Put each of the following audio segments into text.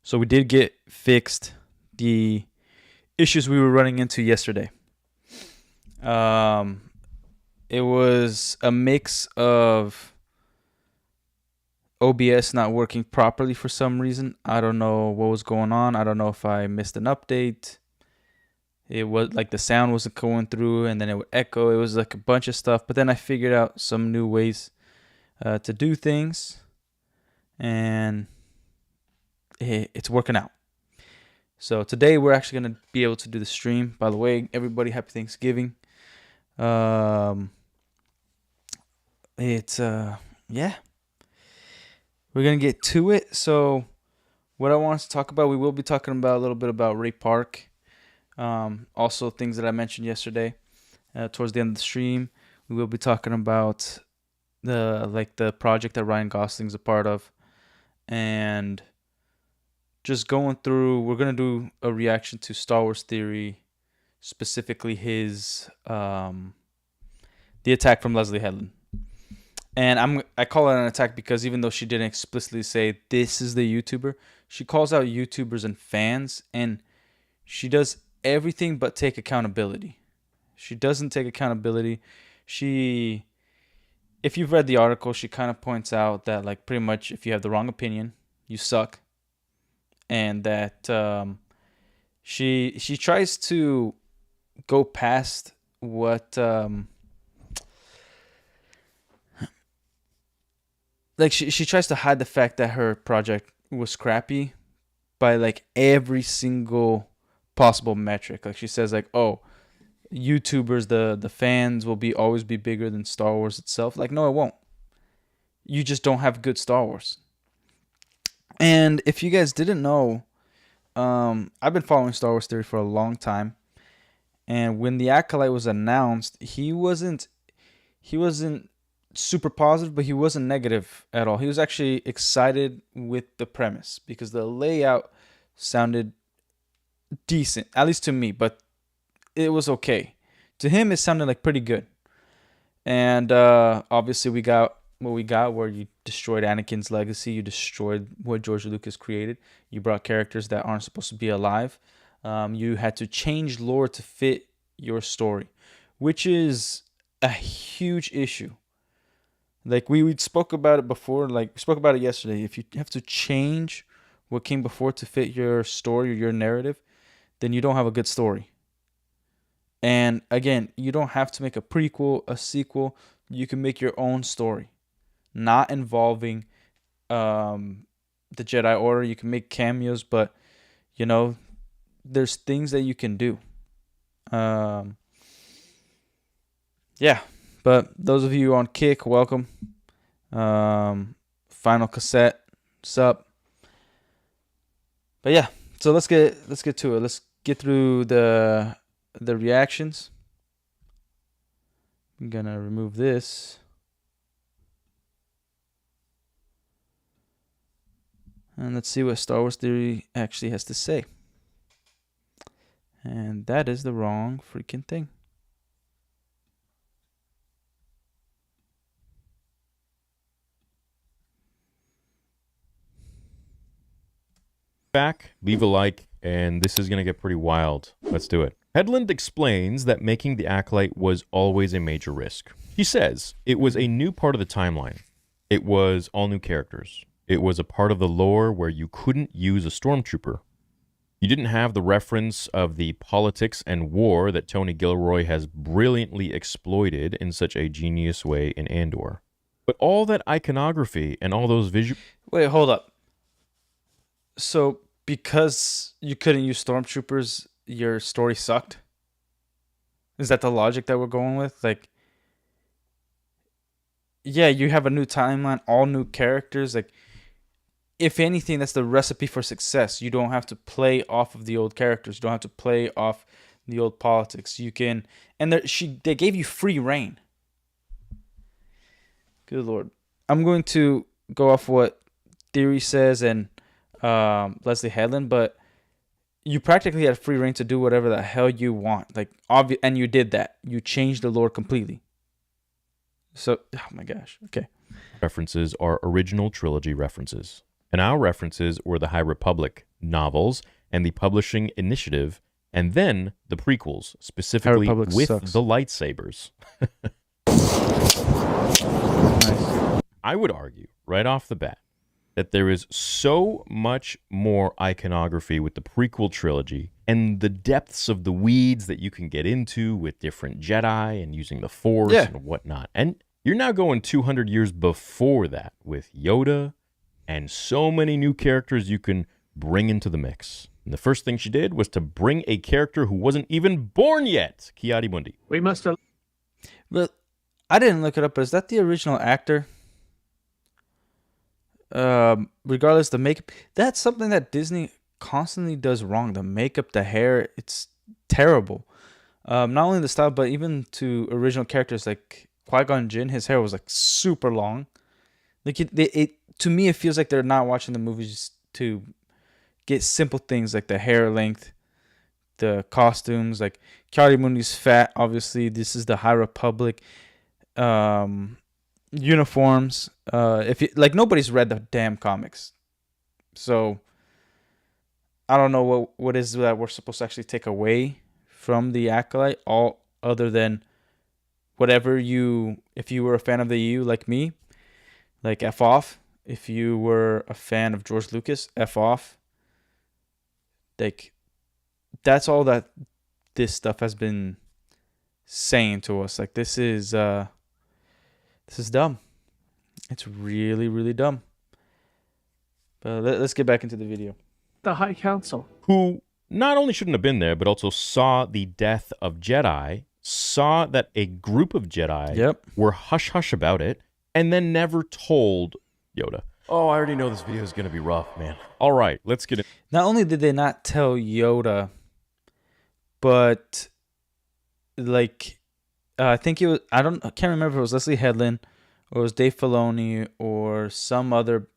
So we did get fixed the issues we were running into yesterday. It was a mix of OBS not working properly for some reason. I don't know what was going on. I don't know if I missed an update. It was like the sound wasn't going through and then it would echo. It was like a bunch of stuff. But then I figured out some new ways to do things, and it's working out. So today we're actually going to be able to do the stream. By the way, everybody, happy Thanksgiving. Yeah. We're going to get to it. So what I want to talk about, we will be talking about a little bit about Ray Park. Also things that I mentioned yesterday. Towards the end of the stream, we will be talking about the project that Ryan Gosling's a part of, and just going through. We're gonna do a reaction to Star Wars Theory, specifically his the attack from Leslie Headland. And I call it an attack because even though she didn't explicitly say this is the YouTuber, she calls out YouTubers and fans, and she does everything but take accountability. She doesn't take accountability. If you've read the article, she kind of points out that, like, pretty much if you have the wrong opinion, you suck. And that she tries to go past what she tries to hide the fact that her project was crappy by like every single possible metric. Like she says, like, oh, YouTubers, the fans will always be bigger than Star Wars itself. Like, no, it won't. You just don't have good Star Wars. And if you guys didn't know, I've been following Star Wars Theory for a long time. And when the Acolyte was announced, he wasn't super positive, but he wasn't negative at all. He was actually excited with the premise because the layout sounded decent, at least to me, but it was okay. To him, it sounded like pretty good. And obviously we got what we got, where you destroyed Anakin's legacy, you destroyed what George Lucas created, you brought characters that aren't supposed to be alive, you had to change lore to fit your story, which is a huge issue. Like we spoke about it before, like we spoke about it yesterday. If you have to change what came before to fit your story or your narrative, then you don't have a good story. And again, you don't have to make a prequel, a sequel. You can make your own story, not involving the Jedi Order. You can make cameos, but there's things that you can do. Yeah, but those of you on Kick, welcome. Final Cassette, sup. But yeah, so let's get to it. Let's get through the reactions. I'm gonna remove this. And let's see what Star Wars Theory actually has to say. And that is the wrong freaking thing. Back, leave a like, and this is going to get pretty wild. Let's do it. Headland explains that making the Acolyte was always a major risk. He says it was a new part of the timeline. It was all new characters. It was a part of the lore where you couldn't use a stormtrooper. You didn't have the reference of the politics and war that Tony Gilroy has brilliantly exploited in such a genius way in Andor. But all that iconography and all those visual... Wait, hold up. So, because you couldn't use stormtroopers, your story sucked? Is that the logic that we're going with? Like, yeah, you have a new timeline, all new characters. Like, if anything, that's the recipe for success. You don't have to play off of the old characters. You don't have to play off the old politics. You can, and they gave you free reign. Good Lord. I'm going to go off what Theory says and Leslie Headland, but you practically had free reign to do whatever the hell you want. Like, and you did that. You changed the lore completely. So, oh my gosh. Okay. References are original trilogy references. And our references were the High Republic novels and the Publishing Initiative, and then the prequels, High specifically Republic with sucks. the lightsabers. Nice. I would argue, right off the bat, that there is so much more iconography with the prequel trilogy and the depths of the weeds that you can get into with different Jedi and using the Force Yeah. and whatnot. And you're now going 200 years before that with Yoda and so many new characters you can bring into the mix. And the first thing she did was to bring a character who wasn't even born yet, Kiadi Mundi. We must. But I didn't look it up, but is that the original actor? Regardless, the makeup, that's something that Disney constantly does wrong. The makeup, the hair, it's terrible. Not only the style, but even to original characters like Qui-Gon Jinn, his hair was like super long. Like it to me, it feels like they're not watching the movies to get simple things like the hair length, the costumes. Like Kiadi Mundi's fat. Obviously, this is the High Republic. Uniforms. If you, like, nobody's read the damn comics, so I don't know what is that we're supposed to actually take away from the Acolyte, all other than whatever you. If you were a fan of the EU like me, like F off. If you were a fan of George Lucas, F off. Like, that's all that this stuff has been saying to us. Like, this is dumb. It's really, really dumb. But let's get back into the video. The High Council. Who not only shouldn't have been there, but also saw the death of Jedi, saw that a group of Jedi were hush-hush about it, and then never told Yoda. Oh, I already know this video is going to be rough, man. All right, let's get it. Not only did they not tell Yoda, but like I think it was I can't remember if it was Leslie Headland or it was Dave Filoni or some other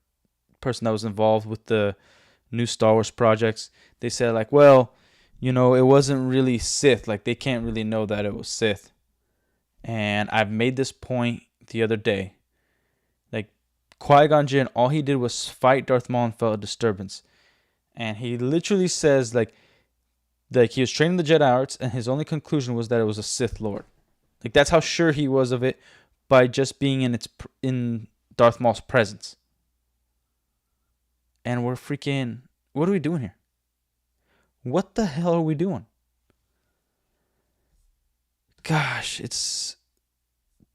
person that was involved with the new Star Wars projects. They said like, well, you know, it wasn't really Sith. Like, they can't really know that it was Sith. And I've made this point the other day. Like, Qui-Gon Jinn, all he did was fight Darth Maul and felt a disturbance. And he literally says like he was training the Jedi arts, and his only conclusion was that it was a Sith Lord. Like, that's how sure he was of it by just being in Darth Maul's presence. And we're freaking, what are we doing here? What the hell are we doing? Gosh, it's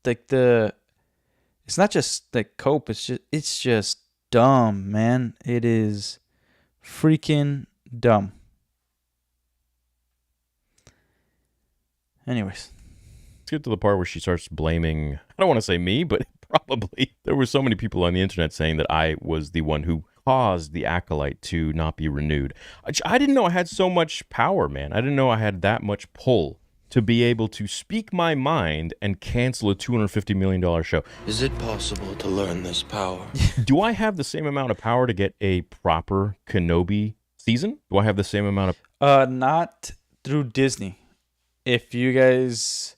like it's not just like cope, it's just dumb, man. It is freaking dumb. Anyways. Let's get to the part where she starts blaming, I don't want to say me, but probably. There were so many people on the internet saying that I was the one who caused the Acolyte to not be renewed. I didn't know I had so much power, man. I didn't know I had that much pull to be able to speak my mind and cancel a $250 million show. Is it possible to learn this power? Do I have the same amount of power to get a proper Kenobi season? Do I have the same amount of... Not through Disney. If you guys...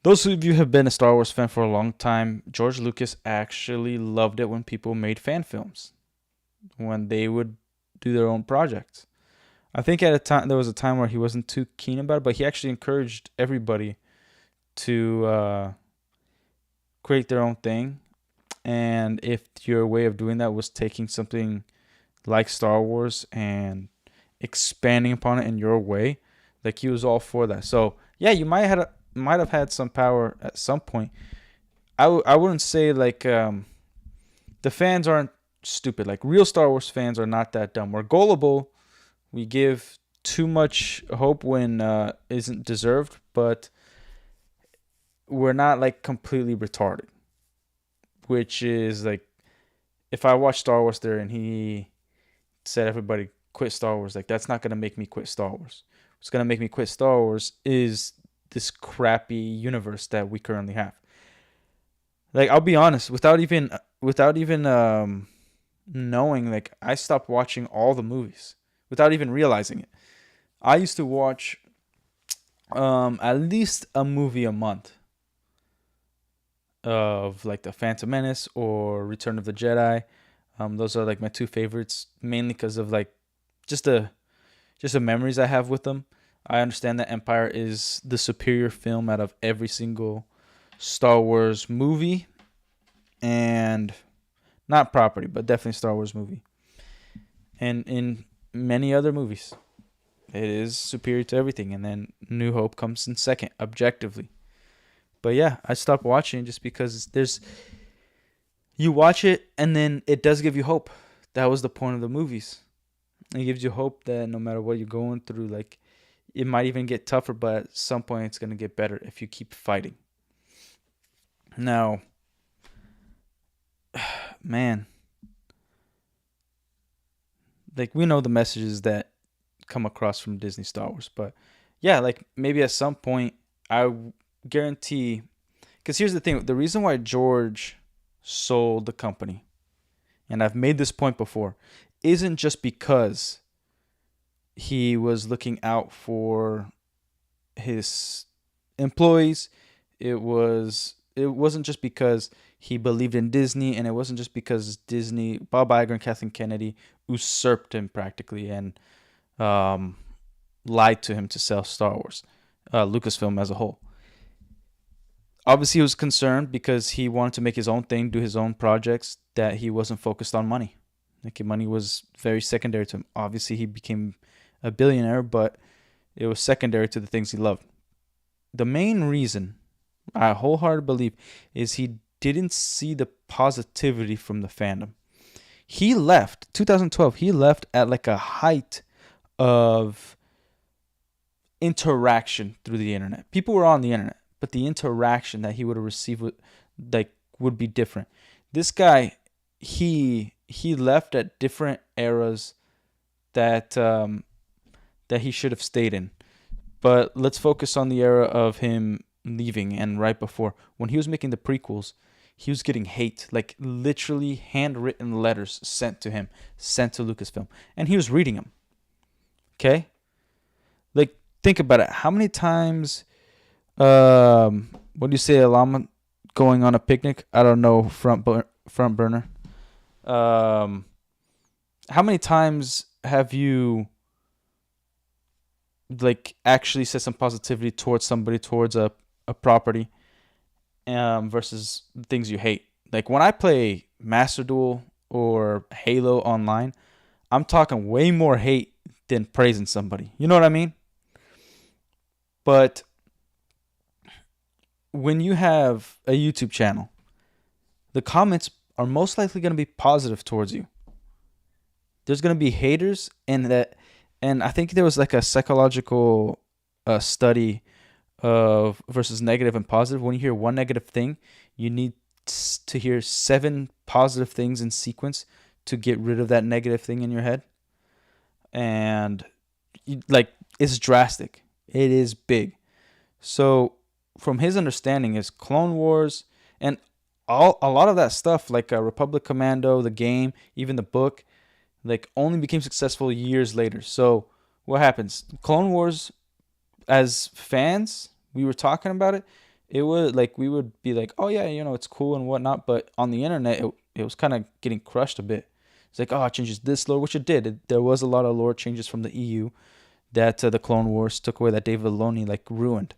Those of you who have been a Star Wars fan for a long time, George Lucas actually loved it when people made fan films, when they would do their own projects. I think at a time there was a time where he wasn't too keen about it, but he actually encouraged everybody to create their own thing. And if your way of doing that was taking something like Star Wars and expanding upon it in your way, like, he was all for that. So yeah, you might have had some power at some point. I wouldn't say like the fans aren't stupid. Like, real Star Wars fans are not that dumb. We're gullible. We give too much hope when isn't deserved, but we're not like completely retarded. Which is like, if I watch Star Wars there and he said everybody quit Star Wars, like, that's not gonna make me quit Star Wars. What's gonna make me quit Star Wars is this crappy universe that we currently have. Like, I'll be honest, without even knowing, like, I stopped watching all the movies without even realizing it. I used to watch at least a movie a month of like the Phantom Menace or Return of the Jedi, Those are like my two favorites, mainly because of like just the memories I have with them. I understand that Empire is the superior film out of every single Star Wars movie, and not property, but definitely Star Wars movie. And in many other movies, it is superior to everything. And then New Hope comes in second, objectively. But yeah, I stopped watching just because you watch it and then it does give you hope. That was the point of the movies. It gives you hope that no matter what you're going through, like it might even get tougher, but at some point it's gonna get better if you keep fighting. Now, man, like we know the messages that come across from Disney Star Wars, but yeah, like maybe at some point I guarantee, because here's the thing: the reason why George sold the company, and I've made this point before, isn't just because he was looking out for his employees. It wasn't just because he believed in Disney, and it wasn't just because Disney, Bob Iger and Kathleen Kennedy usurped him practically and um, lied to him to sell Star Wars, Lucasfilm as a whole. Obviously, he was concerned because he wanted to make his own thing, do his own projects, that he wasn't focused on money. Like money was very secondary to him. Obviously, he became a billionaire, but it was secondary to the things he loved. The main reason, I wholeheartedly believe, is he didn't see the positivity from the fandom. He left 2012. He left at like a height of interaction through the internet. People were on the internet, but the interaction that he would have received would be different. This guy, he left at different eras that that he should have stayed in. But let's focus on the era of him leaving and right before. When he was making the prequels, he was getting hate, like literally handwritten letters sent to him, sent to Lucasfilm, and he was reading them. Okay? Like, think about it. How many times, what do you say, a llama going on a picnic? I don't know, front burner. How many times have you like actually said some positivity towards somebody, towards a property, versus things you hate? Like when I play Master Duel or Halo online, I'm talking way more hate than praising somebody. You know what I mean? But when you have a YouTube channel, the comments are most likely going to be positive towards you. There's going to be haters, and I think there was like a psychological study of versus negative and positive. When you hear one negative thing, you need to hear 7 positive things in sequence to get rid of that negative thing in your head. And like it's drastic. It is big. So from his understanding is Clone Wars and a lot of that stuff, like Republic Commando, the game, even the book, like only became successful years later. So what happens? Clone Wars, as fans, we were talking about it. It was like we would be like, oh yeah, it's cool and whatnot. But on the internet, it was kind of getting crushed a bit. It's like, oh, it changes this lore, which it did. There was a lot of lore changes from the EU that the Clone Wars took away, that David Filoni like ruined.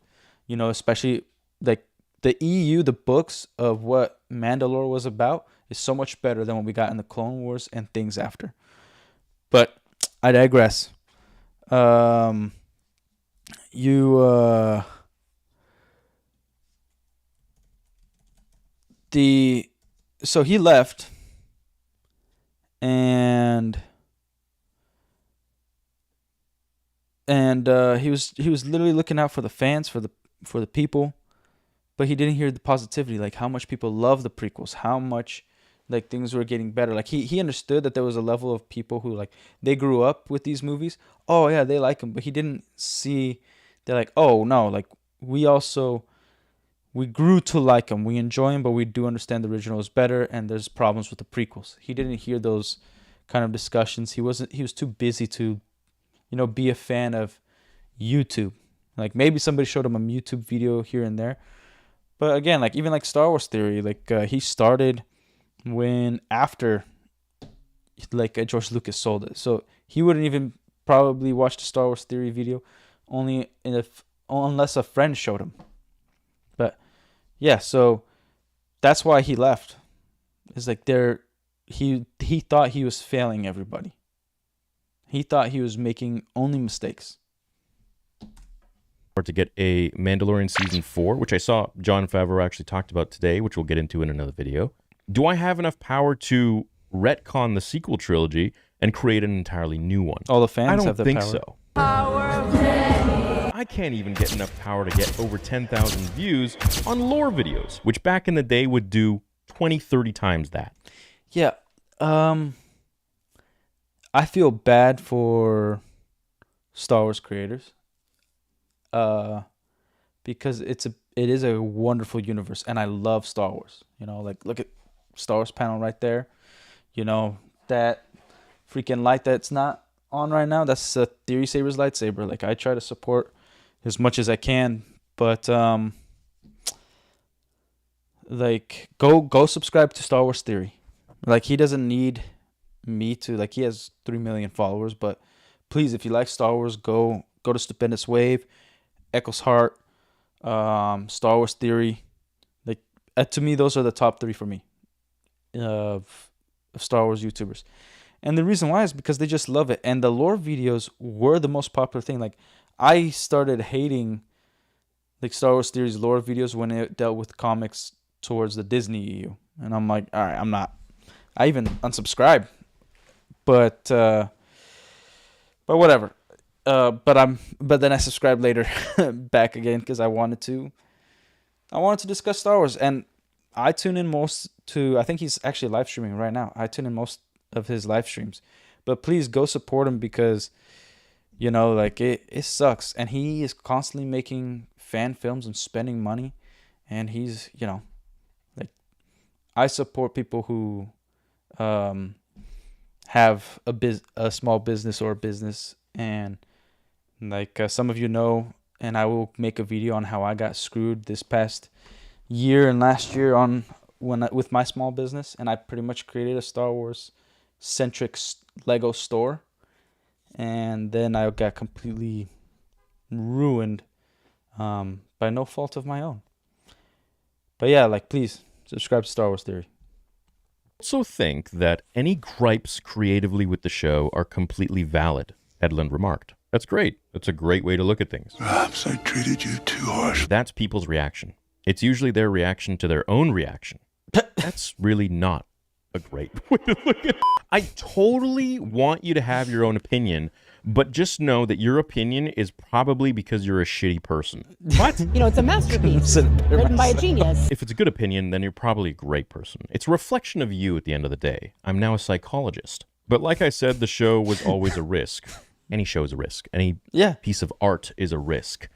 Especially like the EU, the books of what Mandalore was about is so much better than what we got in the Clone Wars and things after. But I digress. So he left, and he was literally looking out for the fans, for the people, but he didn't hear the positivity, like how much people love the prequels, how much like things were getting better. Like he understood that there was a level of people who like they grew up with these movies. Oh yeah, they like them, but he didn't see. They're like, oh no, like we grew to like them, we enjoy them, but we do understand the original is better, and there's problems with the prequels. He didn't hear those kind of discussions. He was too busy to, be a fan of YouTube. Like maybe somebody showed him a YouTube video here and there, but again, like even like Star Wars Theory, like he started when after like George Lucas sold it. So he wouldn't even probably watch the Star Wars Theory video, only unless a friend showed him. But yeah, so that's why he left. It's like he thought he was failing everybody. He thought he was making only mistakes. To get a Mandalorian season 4, which I saw Jon Favreau actually talked about today, which we'll get into in another video. Do I have enough power to retcon the sequel trilogy and create an entirely new one? All the fans I don't have the think power. so. I can't even get enough power to get over 10,000 views on lore videos, which back in the day would do 20, 30 times that. Yeah. I feel bad for Star Wars creators. Because it is a wonderful universe, and I love Star Wars. You know, like look at Star Wars panel right there. You know, that freaking light that's not on right now, that's a Theory Saber's lightsaber. Like I try to support as much as I can, but like go subscribe to Star Wars Theory. Like he doesn't need me to, like he has 3 million followers, but please, if you like Star Wars, go to Stupendous Wave, Echo's Heart, Star Wars Theory. Like to me, those are the top 3 for me of Star Wars YouTubers. And the reason why is because they just love it. And the lore videos were the most popular thing. Like I started hating like Star Wars Theory's lore videos when it dealt with comics towards the Disney EU. And I'm like, all right, I'm not. I even unsubscribed. But whatever. But then I subscribed later back again because I wanted to discuss Star Wars, and I tune in most to, I think he's actually live streaming right now. I tune in most of his live streams, but please go support him because, you know, like it sucks, and he is constantly making fan films and spending money, and he's, you know, like I support people who have a small business or a business, and like some of you know, and I will make a video on how I got screwed this past year and last year with my small business, and I pretty much created a Star Wars centric Lego store, and then I got completely ruined by no fault of my own. But yeah, like please subscribe to Star Wars Theory. Also think that any gripes creatively with the show are completely valid, Edlund remarked. That's great. That's a great way to look at things. Perhaps I treated you too harsh. That's people's reaction. It's usually their reaction to their own reaction. That's really not a great way to look at it. I totally want you to have your own opinion, but just know that your opinion is probably because you're a shitty person. What? You know, it's a masterpiece written by a genius. If it's a good opinion, then you're probably a great person. It's a reflection of you at the end of the day. I'm now a psychologist. But like I said, the show was always a risk. Any show is a risk. Any piece of art is a risk.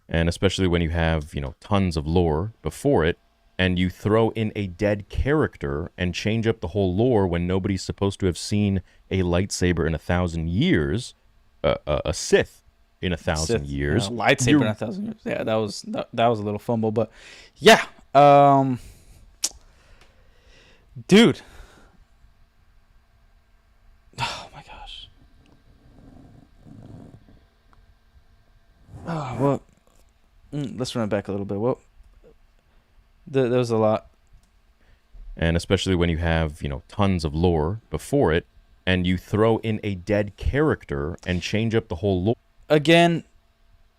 And especially when you have, you know, tons of lore before it, and you throw in a dead character and change up the whole lore when nobody's supposed to have seen a lightsaber in 1,000 years, a Sith in 1,000 years. Lightsaber in 1,000 years. Yeah, that was a little fumble, but yeah. Dude. Oh my gosh. Oh, well, let's run it back a little bit. Well, there was a lot. And especially when you have, you know, tons of lore before it, and you throw in a dead character and change up the whole lore. Again,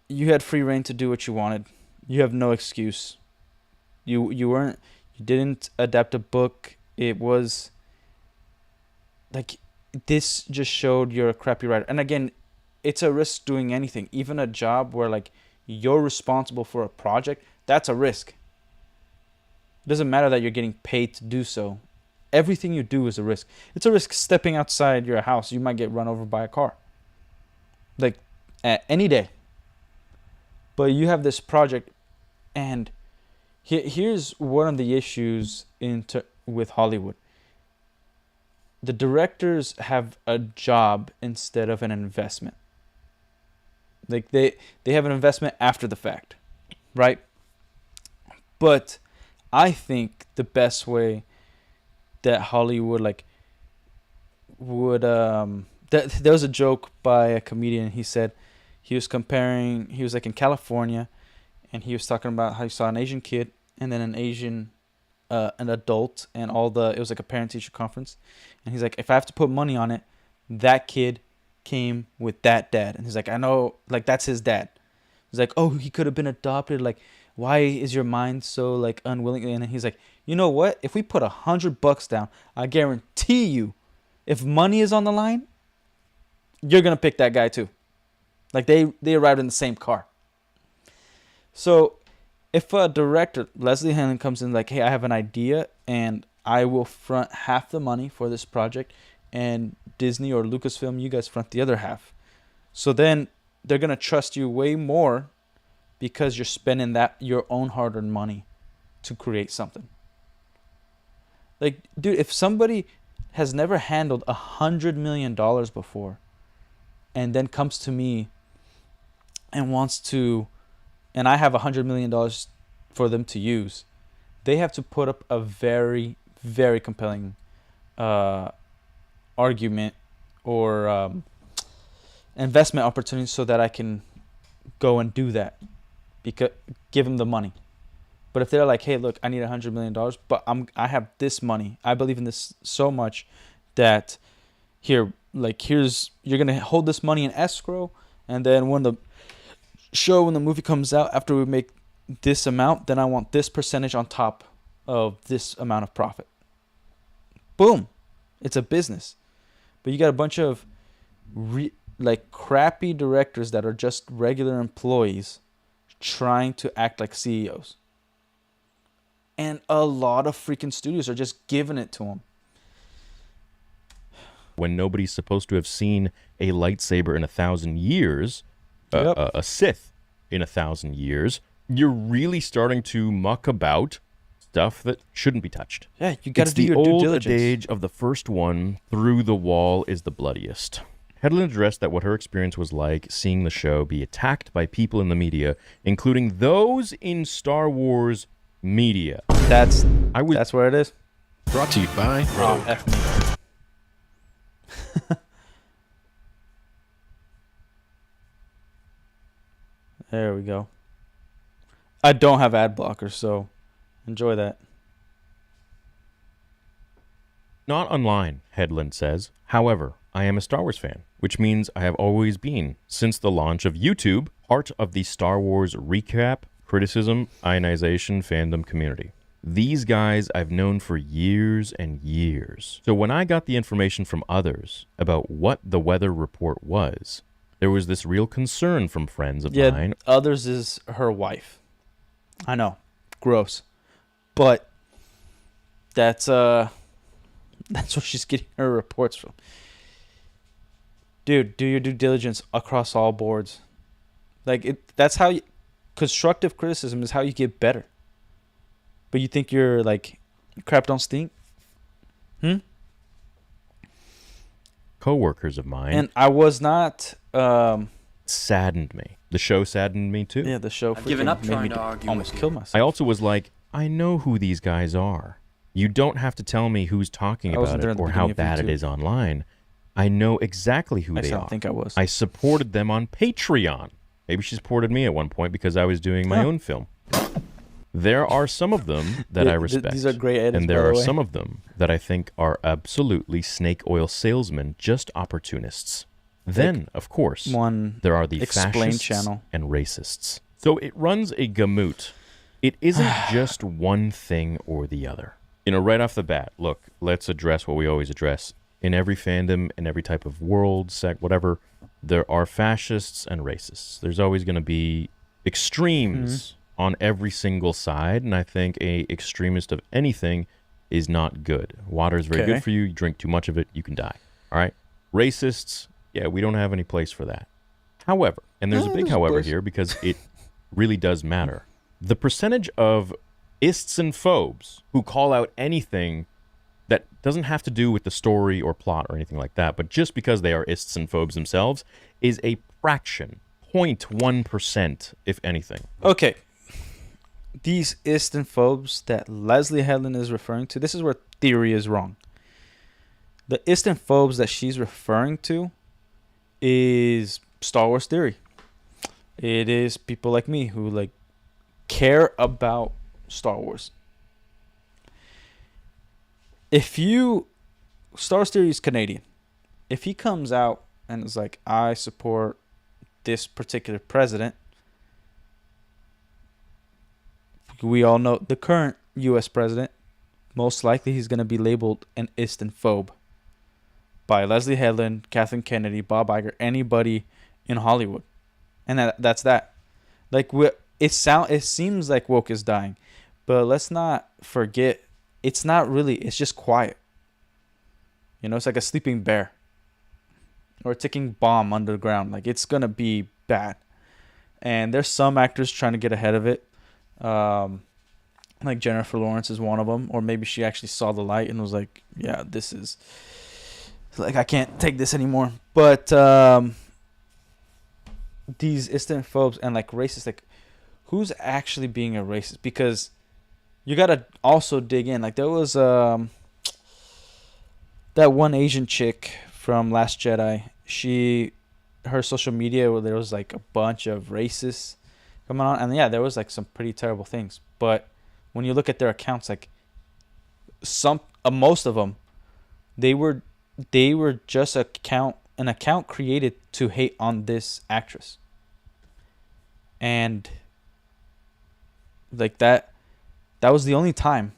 you had free reign to do what you wanted. You have no excuse. You didn't adapt a book. It was like, this just showed you're a crappy writer. And again, it's a risk doing anything, even a job where like you're responsible for a project. That's a risk. It doesn't matter that you're getting paid to do so. Everything you do is a risk. It's a risk stepping outside your house. You might get run over by a car. Like any day. But you have this project, and here's one of the issues with Hollywood. The directors have a job instead of an investment. Like they have an investment after the fact, right? But I think the best way that Hollywood, like would there was a joke by a comedian. He said he was comparing. He was like in California, and he was talking about how he saw an Asian kid and then an adult, and it was like a parent teacher conference, and he's like, if I have to put money on it, that kid came with that dad, and he's like, I know, like that's his dad. He's like, oh, he could have been adopted. Like, why is your mind so like unwilling? And he's like, you know what? If we put $100 down, I guarantee you, if money is on the line, you're gonna pick that guy too. Like they arrived in the same car. So if a director, Leslie Hanlon, comes in like, hey, I have an idea and I will front half the money for this project, and Disney or Lucasfilm, you guys front the other half. So then they're gonna trust you way more because you're spending your own hard-earned money to create something. Like, dude, if somebody has never handled $100 million before and then comes to me and wants to, and I have $100 million for them to use, they have to put up a very, very compelling argument or investment opportunity so that I can go and do that, because give them the money. But if they're like, hey, look, I need $100 million, but I have this money. I believe in this so much that you're going to hold this money in escrow. And then when the movie comes out, after we make this amount, then I want this percentage on top of this amount of profit. Boom. It's a business. But you got a bunch of crappy directors that are just regular employees trying to act like CEOs. And a lot of freaking studios are just giving it to them. When nobody's supposed to have seen a lightsaber in 1,000 years, a Sith in 1,000 years, you're really starting to muck about stuff that shouldn't be touched. Yeah, you got to do your due diligence. It's the old adage of the first one, through the wall is the bloodiest. Hedlund addressed that what her experience was like seeing the show be attacked by people in the media, including those in Star Wars media. That's where it is. Brought to you by Rogue. F me. There we go. I don't have ad blockers, so enjoy that. Not online, Hedlund says. However, I am a Star Wars fan, which means I have always been, since the launch of YouTube, part of the Star Wars recap, criticism, ionization fandom community. These guys I've known for years and years. So when I got the information from others about what the weather report was, there was this real concern from friends of mine. Others is her wife. I know. Gross. But that's where she's getting her reports from. Dude, do your due diligence across all boards. That's how constructive criticism is how you get better. But you think you're like, crap don't stink? Co-workers of mine. And I was not... saddened me. The show saddened me too. Yeah, the show I've given up made trying me to argue almost with kill you. myself. I also was like, I know who these guys are. You don't have to tell me who's talking about it or how bad it is online. I know exactly who they are. I think I was. I supported them on Patreon. Maybe she supported me at one point because I was doing my own film. There are some of them that I respect. These are great edits, and there by are the way. some of them that I think are absolutely snake oil salesmen, just opportunists. Then, of course, there are the fascists channel and racists. So it runs a gamut. It isn't just one thing or the other. Right off the bat, look, let's address what we always address. In every fandom, in every type of world, sect, whatever, there are fascists and racists. There's always going to be extremes on every single side, and I think a extremist of anything is not good. Water is very good for you. You drink too much of it, you can die. All right? Racists, yeah, we don't have any place for that. However, and there's a big however here because it really does matter. The percentage of ists and phobes who call out anything that doesn't have to do with the story or plot or anything like that, but just because they are ists and phobes themselves, is a fraction, 0.1%, if anything. Okay. These ists and phobes that Leslie Hedlund is referring to, this is where theory is wrong. The phobes that she's referring to is Star Wars theory. It is people like me who like care about Star Wars. Star Wars theory is Canadian. If he comes out and is like, I support this particular president, we all know the current U.S. president, most likely he's going to be labeled an phobe by Leslie Headland, Kathleen Kennedy, Bob Iger, anybody in Hollywood. And that's that. Like, it seems like woke is dying, but let's not forget, it's not really, it's just quiet. You know, it's like a sleeping bear or a ticking bomb underground. Like, it's going to be bad. And there's some actors trying to get ahead of it. Like Jennifer Lawrence is one of them. Or maybe she actually saw the light and was like, yeah, this is... like, I can't take this anymore. But these Islamophobes and, like, racists, like, who's actually being a racist? Because you got to also dig in. Like, there was... that one Asian chick from Last Jedi, her social media, where there was like a bunch of racists coming on, and yeah, there was like some pretty terrible things. But when you look at their accounts, like most of them, they were just an account created to hate on this actress, and like that was the only time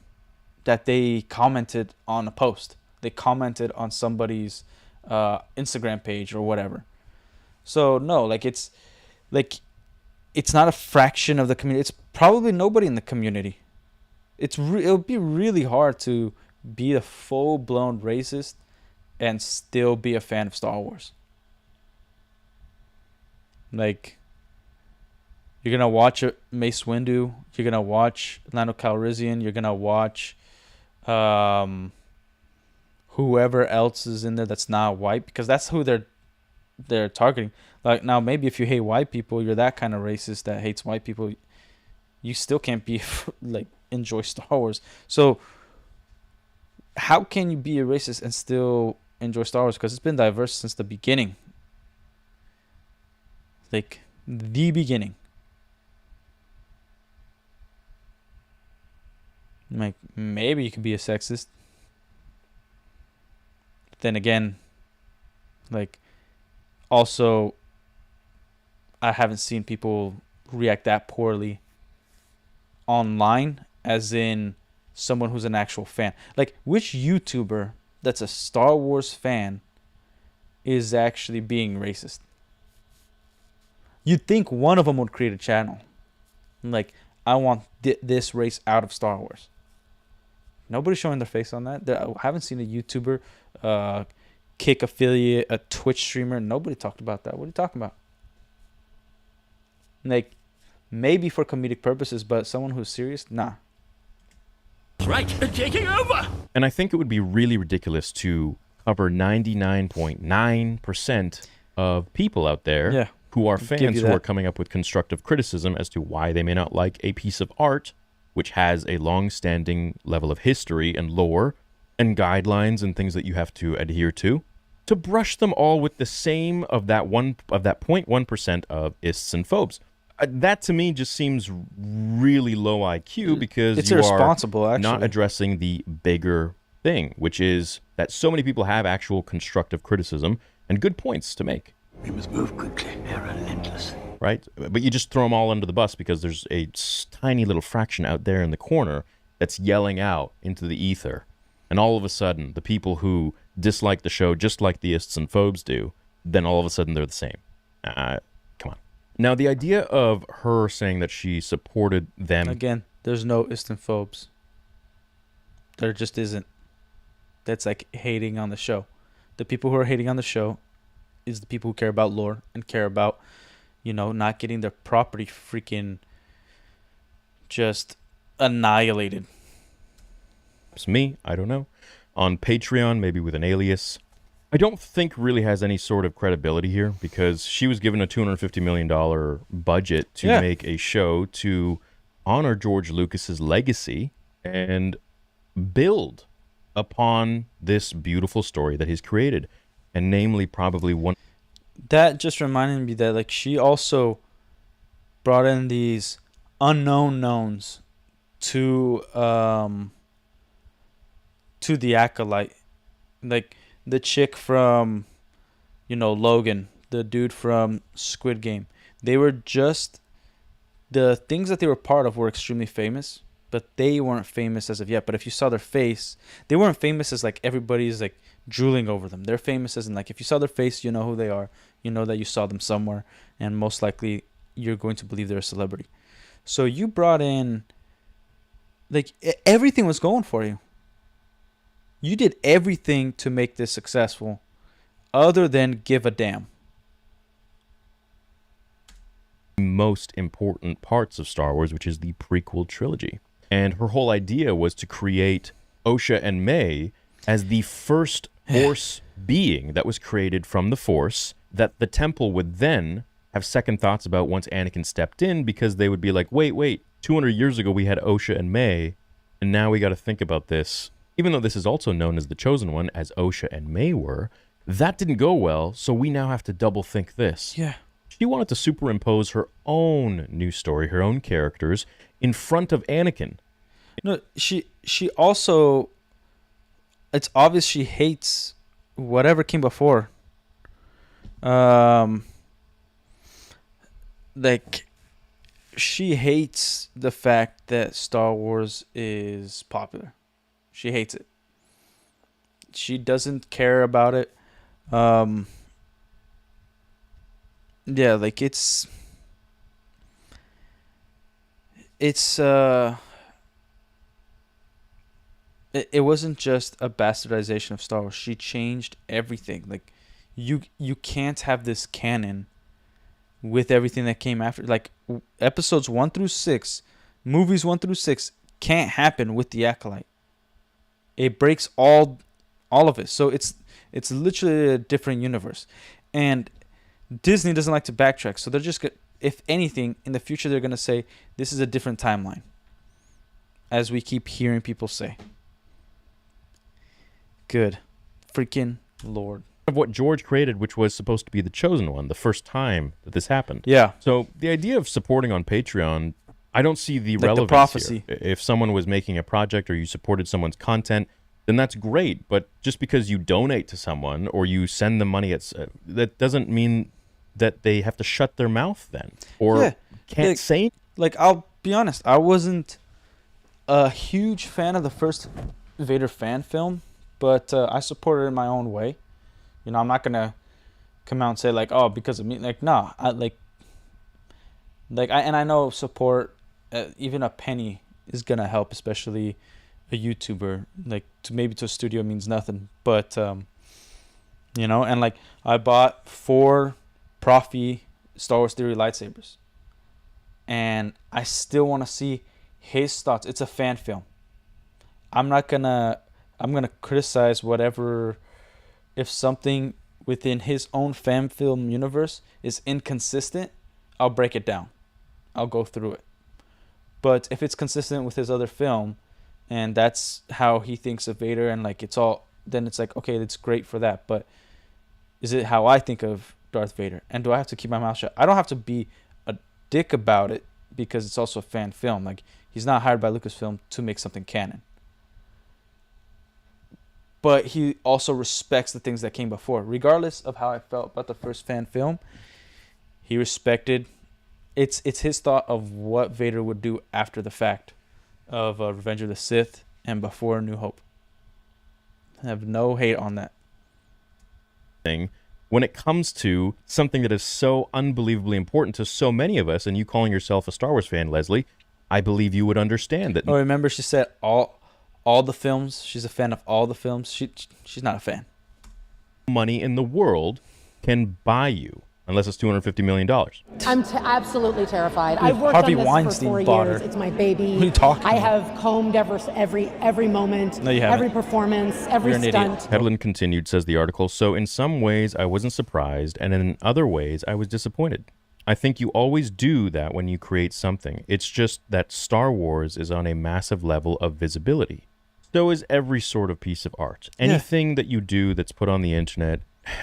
that they commented on a post. They commented on somebody's Instagram page or whatever. So no, like it's not a fraction of the community. It's probably nobody in the community. It'll be really hard to be a full-blown racist and still be a fan of Star Wars. Like, you're gonna watch Mace Windu. You're gonna watch Lando Calrissian. You're gonna watch whoever else is in there that's not white, because that's who they're targeting. Like, now maybe if you hate white people, you're that kind of racist that hates white people, you still can't be like enjoy Star Wars. So how can you be a racist and still enjoy Star Wars? Because it's been diverse since the beginning. Like, the beginning. Like, maybe you could be a sexist. Then again, like, also, I haven't seen people react that poorly online, as in someone who's an actual fan. Like, which YouTuber that's a Star Wars fan is actually being racist? You'd think one of them would create a channel like, I want this race out of Star Wars. Nobody's showing their face on that. I haven't seen a YouTuber, Kick affiliate, a Twitch streamer. Nobody talked about that. What are you talking about? Like, maybe for comedic purposes, but someone who's serious, nah. Right, taking over. And I think it would be really ridiculous to cover 99.9% of people out there who are fans who are coming up with constructive criticism as to why they may not like a piece of art which has a long-standing level of history and lore and guidelines and things that you have to adhere to brush them all with the same of that 0.1% of ists and phobes. That to me just seems really low IQ, because it's you irresponsible, are actually. not addressing the bigger thing, which is that so many people have actual constructive criticism and good points to make. We must move quickly. They're relentless. Right? But you just throw them all under the bus because there's a tiny little fraction out there in the corner that's yelling out into the ether. And all of a sudden, the people who dislike the show just like the ists and phobes do, then all of a sudden they're the same. Come on. Now, the idea of her saying that she supported them... Again, there's no ists and phobes. There just isn't. That's like hating on the show. The people who are hating on the show is the people who care about lore and care about, not getting their property freaking just annihilated. It's me, I don't know. On Patreon, maybe with an alias. I don't think really has any sort of credibility here, because she was given a $250 million budget to make a show to honor George Lucas's legacy and build upon this beautiful story that he's created, and namely probably one. That just reminded me that like she also brought in these unknown knowns to the Acolyte, like the chick from, Logan, the dude from Squid Game. They were just the things that they were part of were extremely famous, but they weren't famous as of yet. But if you saw their face, they weren't famous as like everybody's like drooling over them. They're famous as in like if you saw their face, you know who they are. You know that you saw them somewhere, and most likely you're going to believe they're a celebrity. So you brought in like everything was going for you. You did everything to make this successful other than give a damn. Most important parts of Star Wars, which is the prequel trilogy. And her whole idea was to create Osha and May as the first Force being that was created from the Force, that the Temple would then have second thoughts about once Anakin stepped in, because they would be like, wait, 200 years ago we had Osha and May, and now we got to think about this. Even though this is also known as the Chosen One, as Osha and May were, that didn't go well, so we now have to double think this. Yeah. She wanted to superimpose her own new story, her own characters, in front of Anakin. No, she also, it's obvious she hates whatever came before. Like, she hates the fact that Star Wars is popular. She hates it. She doesn't care about it. Yeah, like it wasn't just a bastardization of Star Wars. She changed everything. Like you can't have this canon with everything that came after. Like episodes 1 through 6, movies 1 through 6 can't happen with the Acolyte. It breaks all of it. So it's literally a different universe. And Disney doesn't like to backtrack, so they're just if anything in the future they're going to say this is a different timeline, as we keep hearing people say. Good freaking Lord. Of what George created, which was supposed to be the Chosen One, the first time that this happened. Yeah. So the idea of supporting on Patreon, I don't see the Like relevance the prophecy. here. If someone was making a project or you supported someone's content, then that's great. But just because you donate to someone or you send them money, that doesn't mean that they have to shut their mouth then, or can't say. Like, I'll be honest, I wasn't a huge fan of the first Vader fan film, but I supported it in my own way. I'm not gonna come out and say like, oh, because of me. Like, no, I know support, even a penny is gonna help, especially a YouTuber. Like, to a studio means nothing, but and like I bought 4 Profi Star Wars Theory lightsabers, and I still want to see his thoughts. It's a fan film. I'm gonna criticize whatever. If something within his own fan film universe is inconsistent, I'll break it down. I'll go through it. But if it's consistent with his other film, and that's how he thinks of Vader, and like then it's like, okay, that's great for that. But is it how I think of Darth Vader? And do I have to keep my mouth shut? I don't have to be a dick about it, because it's also a fan film. Like, he's not hired by Lucasfilm to make something canon. But he also respects the things that came before. Regardless of how I felt about the first fan film, he respected. It's his thought of what Vader would do after the fact of Revenge of the Sith and before New Hope. I have no hate on that. When it comes to something that is so unbelievably important to so many of us, and you calling yourself a Star Wars fan, Leslie, I believe you would understand that. Oh, remember she said all the films. She's a fan of all the films. She's not a fan. Money in the world can buy you, unless it's $250 million. I'm absolutely terrified. I've worked Harvey on this Weinstein for 4 bought years. her. It's my baby. What are you talking I about? have combed every moment, No, you haven't. every performance, every You're an stunt. idiot. Hedlund continued, says the article, so in some ways I wasn't surprised, and in other ways I was disappointed. I think you always do that when you create something. It's just that Star Wars is on a massive level of visibility. So is every sort of piece of art. Anything that you do that's put on the internet,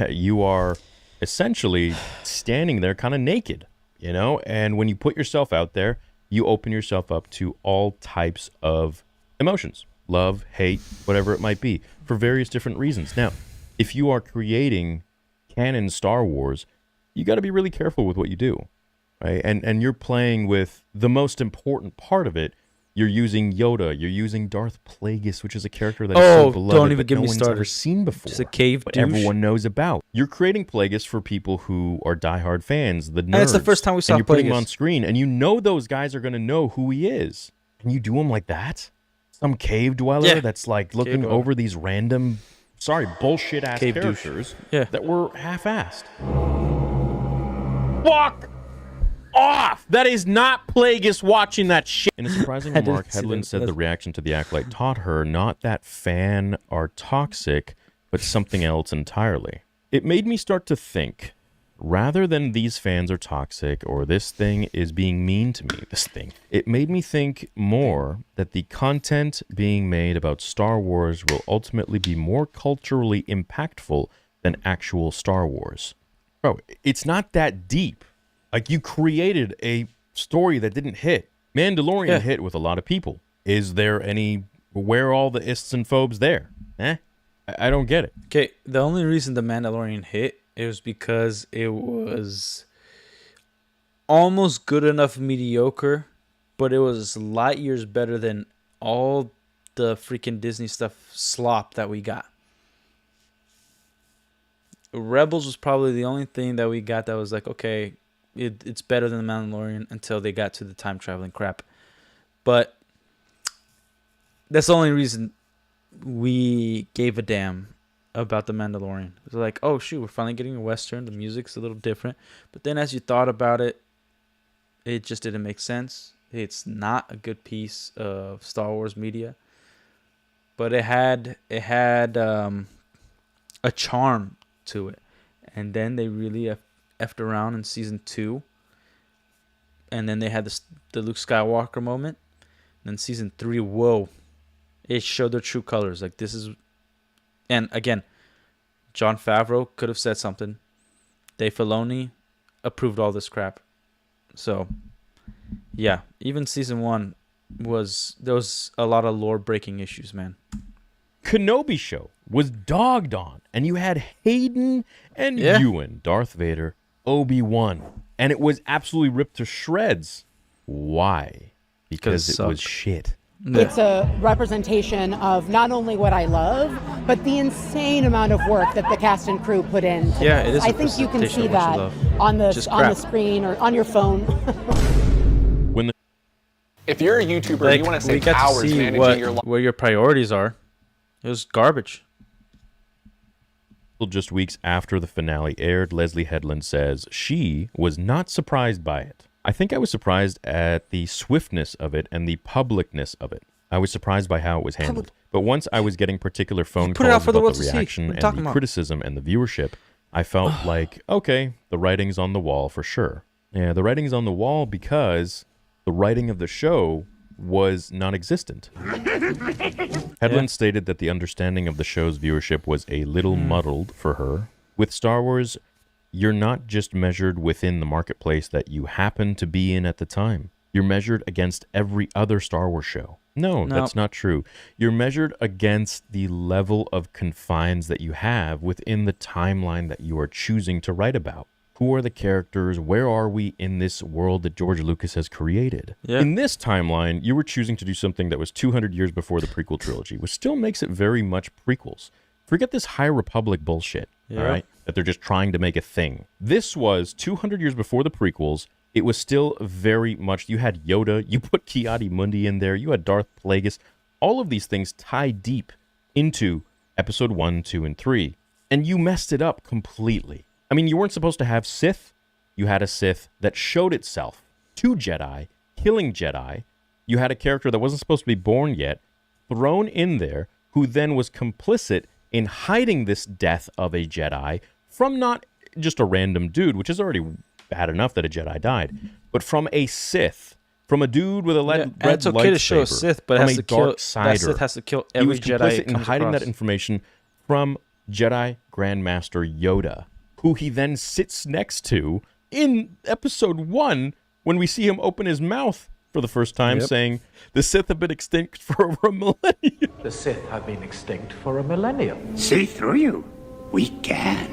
you are essentially standing there kind of naked, you know? And when you put yourself out there, you open yourself up to all types of emotions. Love, hate, whatever it might be, for various different reasons. Now, if you are creating canon Star Wars, you got to be really careful with what you do, right? And you're playing with the most important part of it. You're using Yoda. You're using Darth Plagueis, which is a character that is so beloved, don't even but get no me one's started. ever seen before. Just a cave but douche. everyone knows about. You're creating Plagueis for people who are diehard fans, the nerds. And it's the first time we saw and you're putting him Plagueis. on screen, and you know those guys are going to know who he is. And you do him like that? Some cave dweller that's like looking dweller. over these random, bullshit-ass Cave douche. characters Yeah. that were half-assed. Fuck off! That is not Plagueis watching that shit. In a surprising I didn't remark, see Hedlund that. said the reaction to the Acolyte taught her not that fan are toxic, but something else entirely. It made me start to think, rather than these fans are toxic or this thing is being mean to me, it made me think more that the content being made about Star Wars will ultimately be more culturally impactful than actual Star Wars. Bro, it's not that deep. Like, you created a story that didn't hit. Mandalorian hit with a lot of people. Is there any... Where are all the ists and phobes there? I don't get it. Okay, the only reason the Mandalorian hit is because it was almost good enough mediocre, but it was light years better than all the freaking Disney stuff slop that we got. Rebels was probably the only thing that we got that was like, okay, it's better than the Mandalorian until they got to the time traveling crap. But that's the only reason we gave a damn about the Mandalorian. It was like, oh shoot, we're finally getting a Western. The music's a little different. But then as you thought about it, it just didn't make sense. It's not a good piece of Star Wars media. But it had a charm to it. And then they really effed around in season 2. And then they had the Luke Skywalker moment. And then season 3, whoa. It showed their true colors. Like, this is... And again, Jon Favreau could have said something. Dave Filoni approved all this crap. So, yeah. Even season 1 there was a lot of lore-breaking issues, man. Kenobi show was dogged on, and you had Hayden and Ewan, Darth Vader, Obi-Wan, and it was absolutely ripped to shreds. Why? Because it was shit. It's a representation of not only what I love, but the insane amount of work that the cast and crew put in. Yeah, it is. I think you can see that on the screen or on your phone. If you're a YouTuber, you want to save hours managing your life. Where your priorities are. It was garbage. Just weeks after the finale aired, Leslie Hedlund says she was not surprised by it. I think I was surprised at the swiftness of it and the publicness of it. I was surprised by how it was handled. But once I was getting particular phone calls about the reaction and the criticism and the viewership, I felt like, okay, the writing's on the wall for sure. Yeah, the writing's on the wall because the writing of the show was non-existent. Hedlund stated that the understanding of the show's viewership was a little muddled for her. With Star Wars, you're not just measured within the marketplace that you happen to be in at the time. You're measured against every other Star Wars show. No, that's not true. You're measured against the level of confines that you have within the timeline that you are choosing to write about. Who are the characters? Where are we in this world that George Lucas has created? Yeah. In this timeline, you were choosing to do something that was 200 years before the prequel trilogy, which still makes it very much prequels. Forget this High Republic bullshit, all right? That they're just trying to make a thing. This was 200 years before the prequels. It was still very much... You had Yoda, you put Ki-Adi-Mundi in there, you had Darth Plagueis. All of these things tie deep into Episode 1, 2, and 3. And you messed it up completely. I mean, you weren't supposed to have Sith. You had a Sith that showed itself to Jedi, killing Jedi. You had a character that wasn't supposed to be born yet, thrown in there, who then was complicit in hiding this death of a Jedi from not just a random dude, which is already bad enough that a Jedi died, but from a Sith, From a dude with a red it's okay to show a lightsaber, Sith, but from has a to kill, dark sider. that Sith has to kill He every was Jedi complicit it in comes hiding across. that information from Jedi Grandmaster Yoda, who he then sits next to in episode 1 when we see him open his mouth for the first time, saying, "The Sith have been extinct for over a millennium." The Sith have been extinct for a millennium. See through you. We can.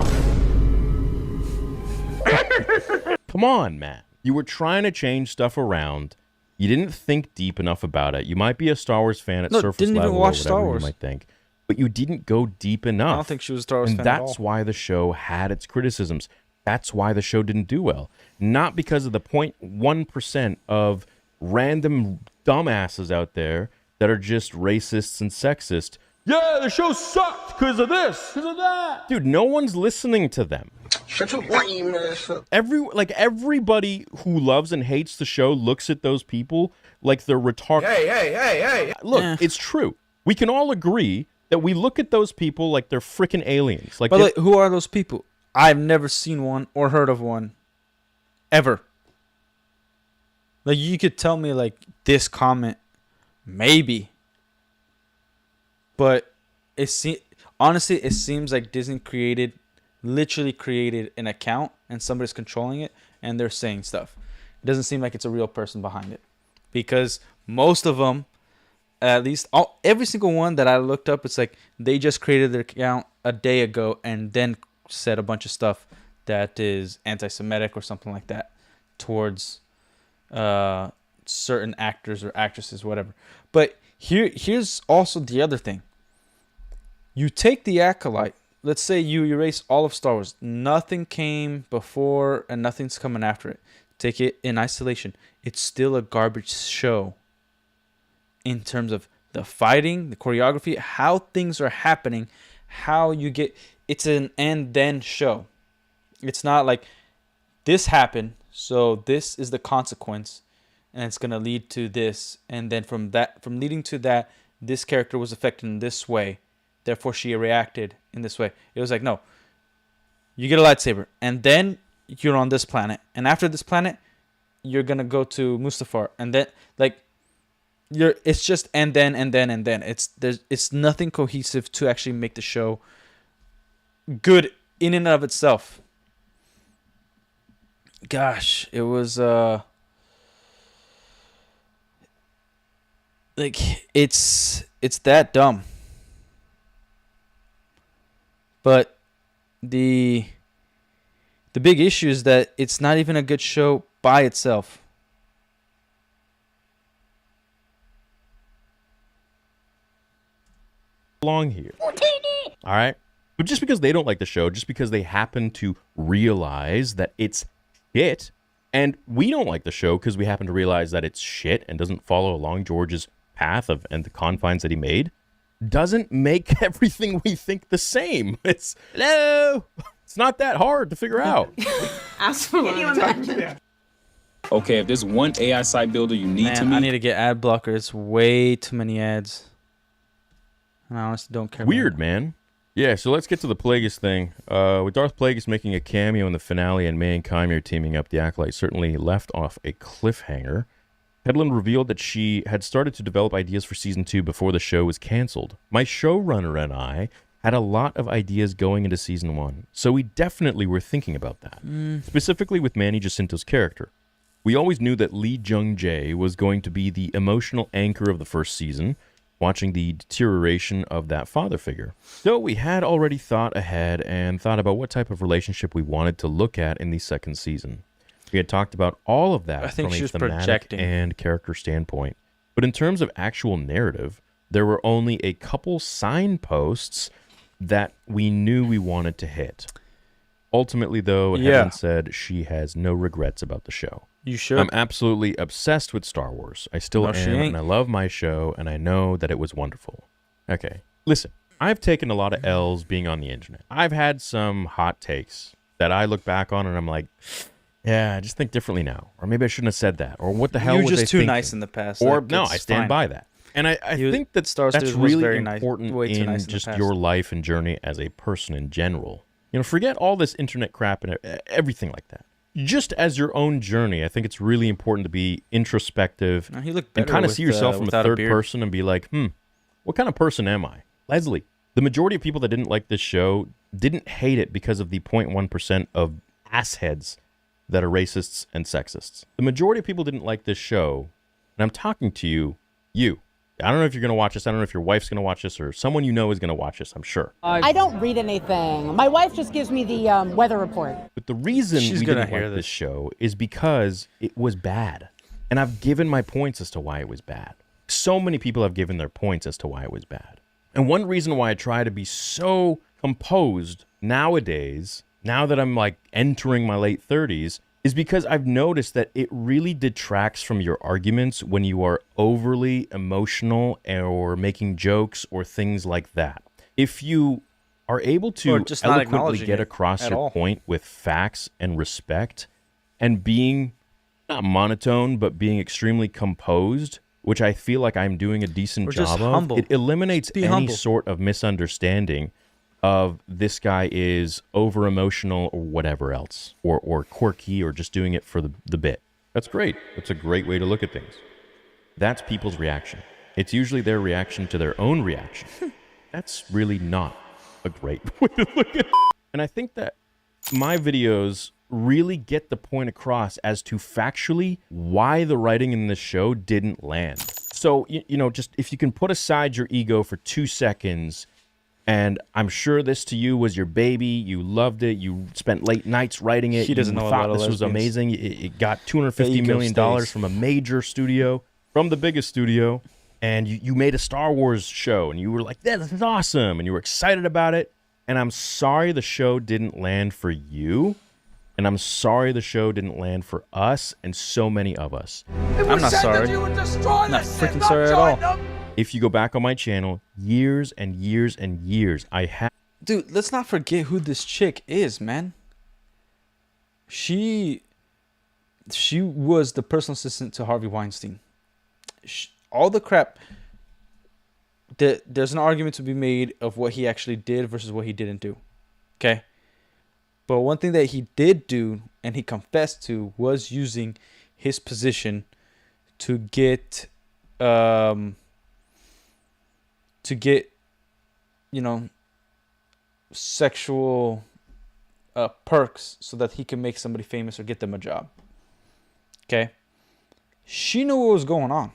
Come on, man. You were trying to change stuff around. You didn't think deep enough about it. You might be a Star Wars fan at surface didn't level even watch or Star whatever Wars. you might think, but you didn't go deep enough. I don't think she was a Star Wars and fan at that's all. why the show had its criticisms. That's why the show didn't do well. Not because of the 0.1% of random dumbasses out there that are just racists and sexist. Yeah, the show sucked because of this, because of that. Dude, no one's listening to them. Shut your lame ass up. Everybody who loves and hates the show looks at those people like they're retarded. Hey. Look, it's true. We can all agree that we look at those people like they're freaking aliens. But like, who are those people? I've never seen one or heard of one, ever. Like, you could tell me like this comment, maybe. But honestly, it seems like Disney literally created an account and somebody's controlling it and they're saying stuff. It doesn't seem like it's a real person behind it, because most of them, at least every single one that I looked up, it's like they just created their account a day ago and then said a bunch of stuff that is anti-Semitic or something like that towards certain actors or actresses, whatever. But here's also the other thing. You take the Acolyte. Let's say you erase all of Star Wars. Nothing came before and nothing's coming after it. Take it in isolation. It's still a garbage show in terms of the fighting, the choreography, how things are happening, how you get... It's an and then show. It's not like this happened, so this is the consequence, and it's going to lead to this. And then from leading to that, this character was affected in this way. Therefore, she reacted in this way. It was like, no, you get a lightsaber, and then you're on this planet, and after this planet, you're gonna go to Mustafar, and then it's just and then. It's nothing cohesive to actually make the show good in and of itself. Gosh, it was it's that dumb. But the big issue is that it's not even a good show by itself. Along here. All right? But just because they don't like the show, just because they happen to realize that it's shit, and we don't like the show because we happen to realize that it's shit and doesn't follow along George's path and the confines that he made, doesn't make everything we think the same. It's not that hard to figure out. Absolutely. Can you imagine? Okay, if there's one AI site builder you need to meet, I need to get ad blocker. It's way too many ads. And I honestly don't care. Weird, man. Yeah, so let's get to the Plagueis thing. With Darth Plagueis making a cameo in the finale and May and Chimera teaming up, the Acolyte certainly left off a cliffhanger. Hedlund revealed that she had started to develop ideas for Season 2 before the show was canceled. My showrunner and I had a lot of ideas going into Season 1, so we definitely were thinking about that, specifically with Manny Jacinto's character. We always knew that Lee Jung-jae was going to be the emotional anchor of the first season, watching the deterioration of that father figure. So we had already thought ahead and thought about what type of relationship we wanted to look at in the second season. We had talked about all of that from a thematic and character standpoint. But in terms of actual narrative, there were only a couple signposts that we knew we wanted to hit. Ultimately, though, Helen said she has no regrets about the show. You should. I'm absolutely obsessed with Star Wars. I still am, and I love my show, and I know that it was wonderful. Okay, listen, I've taken a lot of L's being on the internet. I've had some hot takes that I look back on, and I'm like... yeah, I just think differently now. Or maybe I shouldn't have said that. Or what the hell was I thinking? You're just too nice in the past. Or no, I stand by that. And I think that that's really important in just your life and journey as a person in general. You know, forget all this internet crap and everything like that. just as your own journey, I think it's really important to be introspective He looked and better kind of with, see yourself from a without third beard. person and be like, what kind of person am I? Leslie. The majority of people that didn't like this show didn't hate it because of the 0.1% of assheads that are racists and sexists. The majority of people didn't like this show, and I'm talking to you. I don't know if you're going to watch this. I don't know if your wife's going to watch this or someone you know is going to watch this, I'm sure. I don't read anything. My wife just gives me the weather report. But the reason She's we gonna didn't hear like this show is because it was bad. And I've given my points as to why it was bad. So many people have given their points as to why it was bad. And one reason why I try to be so composed nowadays, now that I'm like entering my late 30s, is because I've noticed that it really detracts from your arguments when you are overly emotional or making jokes or things like that. If you are able to just not eloquently acknowledging get it across at your all. point with facts and respect and being not monotone, but being extremely composed, which I feel like I'm doing a decent Or just job of, humble. it eliminates Just be any humble. sort of misunderstanding of this guy is over emotional or whatever else, or quirky, or just doing it for the bit. That's great. That's a great way to look at things. That's people's reaction. It's usually their reaction to their own reaction. That's really not a great way to look at it. And I think that my videos really get the point across as to factually why the writing in this show didn't land. So, you know, just if you can put aside your ego for 2 seconds, and I'm sure this to you was your baby, you loved it, you spent late nights writing it, He doesn't you know a thought lot of this was lesbians. amazing, it got $250 ego million stays. from a major studio, from the biggest studio, and you made a Star Wars show, and you were like, yeah, this is awesome, and you were excited about it, and I'm sorry the show didn't land for you, and I'm sorry the show didn't land for us and so many of us. I'm not sorry. Not freaking sorry at all. If you go back on my channel, years and years and years, I have... Dude, let's not forget who this chick is, man. She was the personal assistant to Harvey Weinstein. All the crap... There's an argument to be made of what he actually did versus what he didn't do. Okay? But one thing that he did do, and he confessed to, was using his position to get... you know, sexual perks so that he can make somebody famous or get them a job. Okay? She knew what was going on.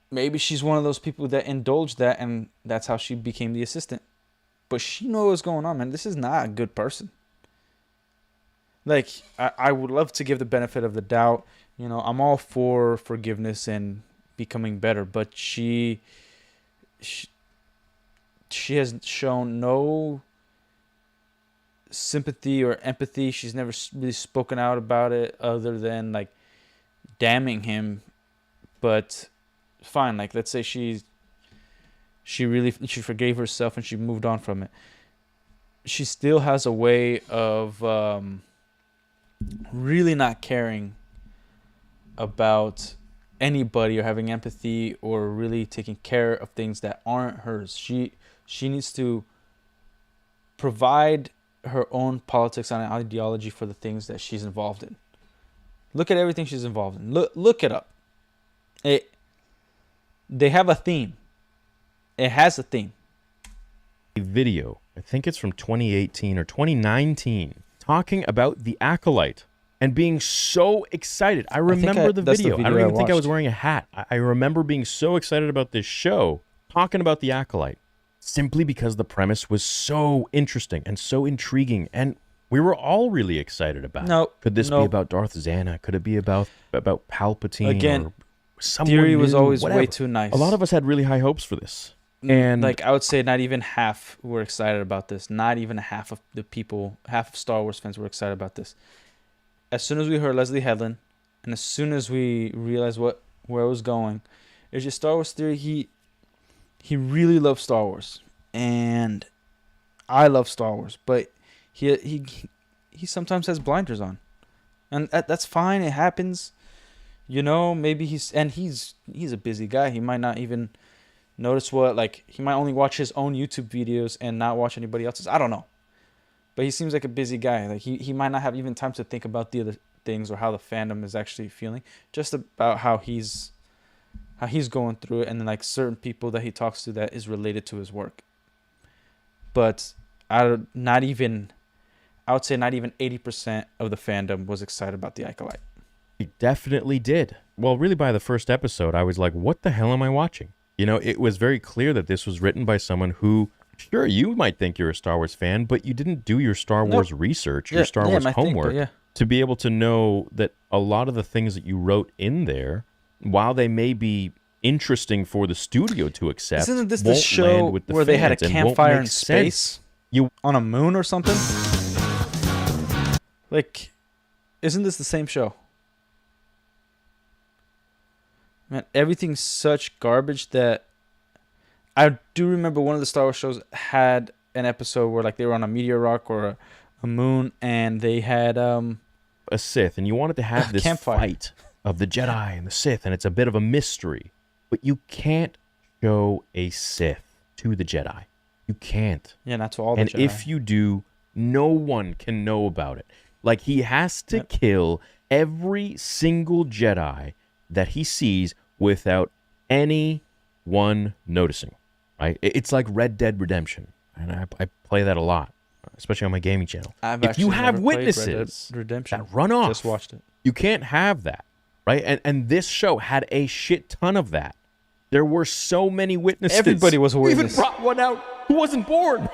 Maybe she's one of those people that indulged that, and that's how she became the assistant. But she knew what was going on, man. This is not a good person. Like, I would love to give the benefit of the doubt. You know, I'm all for forgiveness and becoming better, but she has shown no sympathy or empathy. She's never really spoken out about it other than like damning him. But fine, like let's say she forgave herself and she moved on from it. She still has a way of really not caring about anybody or having empathy or really taking care of things that aren't hers. She needs to provide her own politics and ideology for the things that she's involved in. Look at everything she's involved in. Look it up. They have a theme. It has a theme. A video, I think it's from 2018 or 2019, talking about the Acolyte. And being so excited. I remember the video. I don't even think I was wearing a hat. I remember being so excited about this show, talking about the Acolyte, simply because the premise was so interesting and so intriguing. And we were all really excited about it. Could this be about Darth Xana? Could it be about Palpatine? Again, or someone theory was new? always Whatever. way too nice. A lot of us had really high hopes for this. And like I would say not even half were excited about this. Not even half of the people, half of Star Wars fans were excited about this. As soon as we heard Leslie Headland, and as soon as we realized where it was going, it's just Star Wars theory. He really loves Star Wars, and I love Star Wars, but he sometimes has blinders on, and that's fine. It happens, you know. Maybe he's a busy guy. He might not even notice he might only watch his own YouTube videos and not watch anybody else's. I don't know. But he seems like a busy guy. Like he might not have even time to think about the other things or how the fandom is actually feeling. Just about how he's going through it, and then like certain people that he talks to that is related to his work. But I would say not even 80% of the fandom was excited about the Acolyte. He definitely did. Well, really by the first episode, I was like, what the hell am I watching? You know, it was very clear that this was written by someone who, sure, you might think you're a Star Wars fan, but you didn't do your Star Wars research, your Star Wars homework, to be able to know that a lot of the things that you wrote in there, while they may be interesting for the studio to accept, isn't this the show where they had a campfire in space? On a moon or something? Like, isn't this the same show? Man, everything's such garbage that I do remember one of the Star Wars shows had an episode where like they were on a meteor rock or a moon, and they had a Sith, and you wanted to have this fight of the Jedi and the Sith, and it's a bit of a mystery. But you can't show a Sith to the Jedi. You can't. Yeah, not to all the Jedi. And Jedi. if you do, no one can know about it. Like, he has to kill every single Jedi that he sees without anyone noticing. Right? It's like Red Dead Redemption, and I play that a lot, especially on my gaming channel. If you have witnesses that run off, just watched it. You can't have that, right? And this show had a shit ton of that. There were so many witnesses. Everybody was a witness. We even brought one out who wasn't born.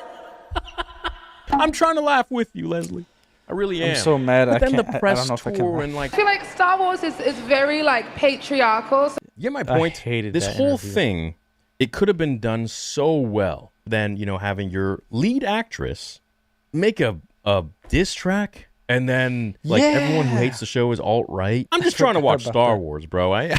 I'm trying to laugh with you, Leslie. I really am. I'm so mad. But then the I press don't know if I tour can. and like. I feel like Star Wars is very like patriarchal. Yeah, my point. I hated this that whole interview. thing. It could have been done so well. Then, you know, having your lead actress make a diss track, and then like everyone who hates the show is alt-right. I'm just trying to watch Star Wars, bro. I'm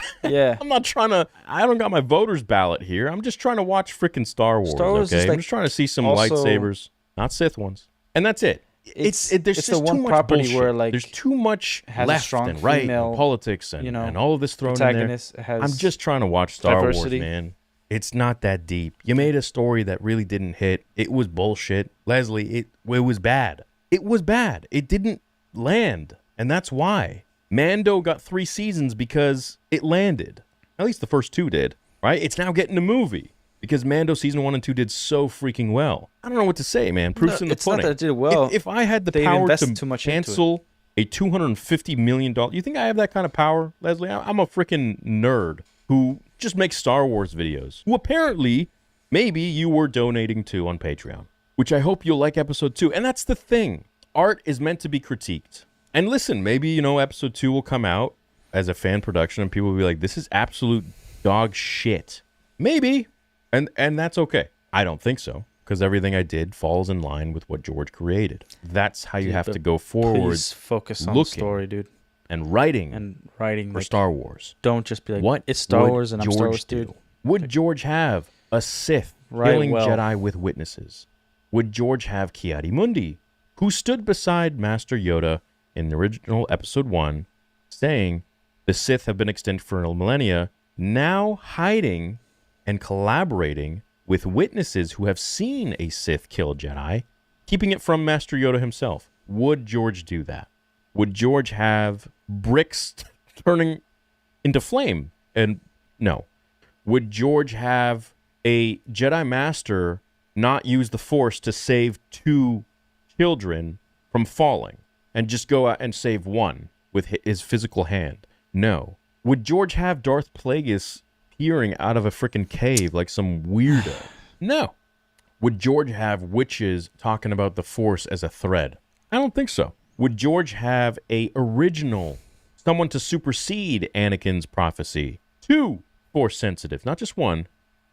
not trying to. I don't got my voter's ballot here. I'm just trying to watch freaking Star Wars. Okay, I'm just trying to see some lightsabers, not Sith ones, and that's it. There's it's the one too much property bullshit. where like there's too much has left a strong and right female, and politics and, you know, and all of this thrown in there. protagonist, has I'm just trying to watch Star diversity. Wars, man. It's not that deep. You made a story that really didn't hit. It was bullshit. Leslie, it was bad. It was bad. It didn't land. And that's why. Mando got 3 seasons because it landed. At least the first 2 did, right? It's now getting a movie because Mando season 1 and 2 did so freaking well. I don't know what to say, man. Proof's in the pudding. It's not that it did well. If I had the power to cancel a $250 million... You think I have that kind of power, Leslie? I'm a freaking nerd who just makes Star Wars videos, who apparently maybe you were donating to on Patreon, which I hope you'll like episode 2. And that's the thing. Art is meant to be critiqued. And listen, maybe, you know, episode 2 will come out as a fan production and people will be like, this is absolute dog shit. Maybe. And that's okay. I don't think so, because everything I did falls in line with what George created. That's how you have to go forward. Please focus on the story, dude. And writing for like, Star Wars. Don't just be like, what it's Star Wars and I'm Star Wars, do? dude. Would George have a Sith killing Jedi with witnesses? Would George have Ki-Adi-Mundi, who stood beside Master Yoda in the original episode 1, saying the Sith have been extinct for millennia, now hiding and collaborating with witnesses who have seen a Sith kill Jedi, keeping it from Master Yoda himself? Would George do that? Would George have bricks turning into flame? And no. Would George have a Jedi Master not use the Force to save 2 children from falling and just go out and save 1 with his physical hand? No. Would George have Darth Plagueis peering out of a freaking cave like some weirdo? No. Would George have witches talking about the Force as a thread? I don't think so. Would George have a original, someone to supersede Anakin's prophecy? 2 Force sensitives, not just 1.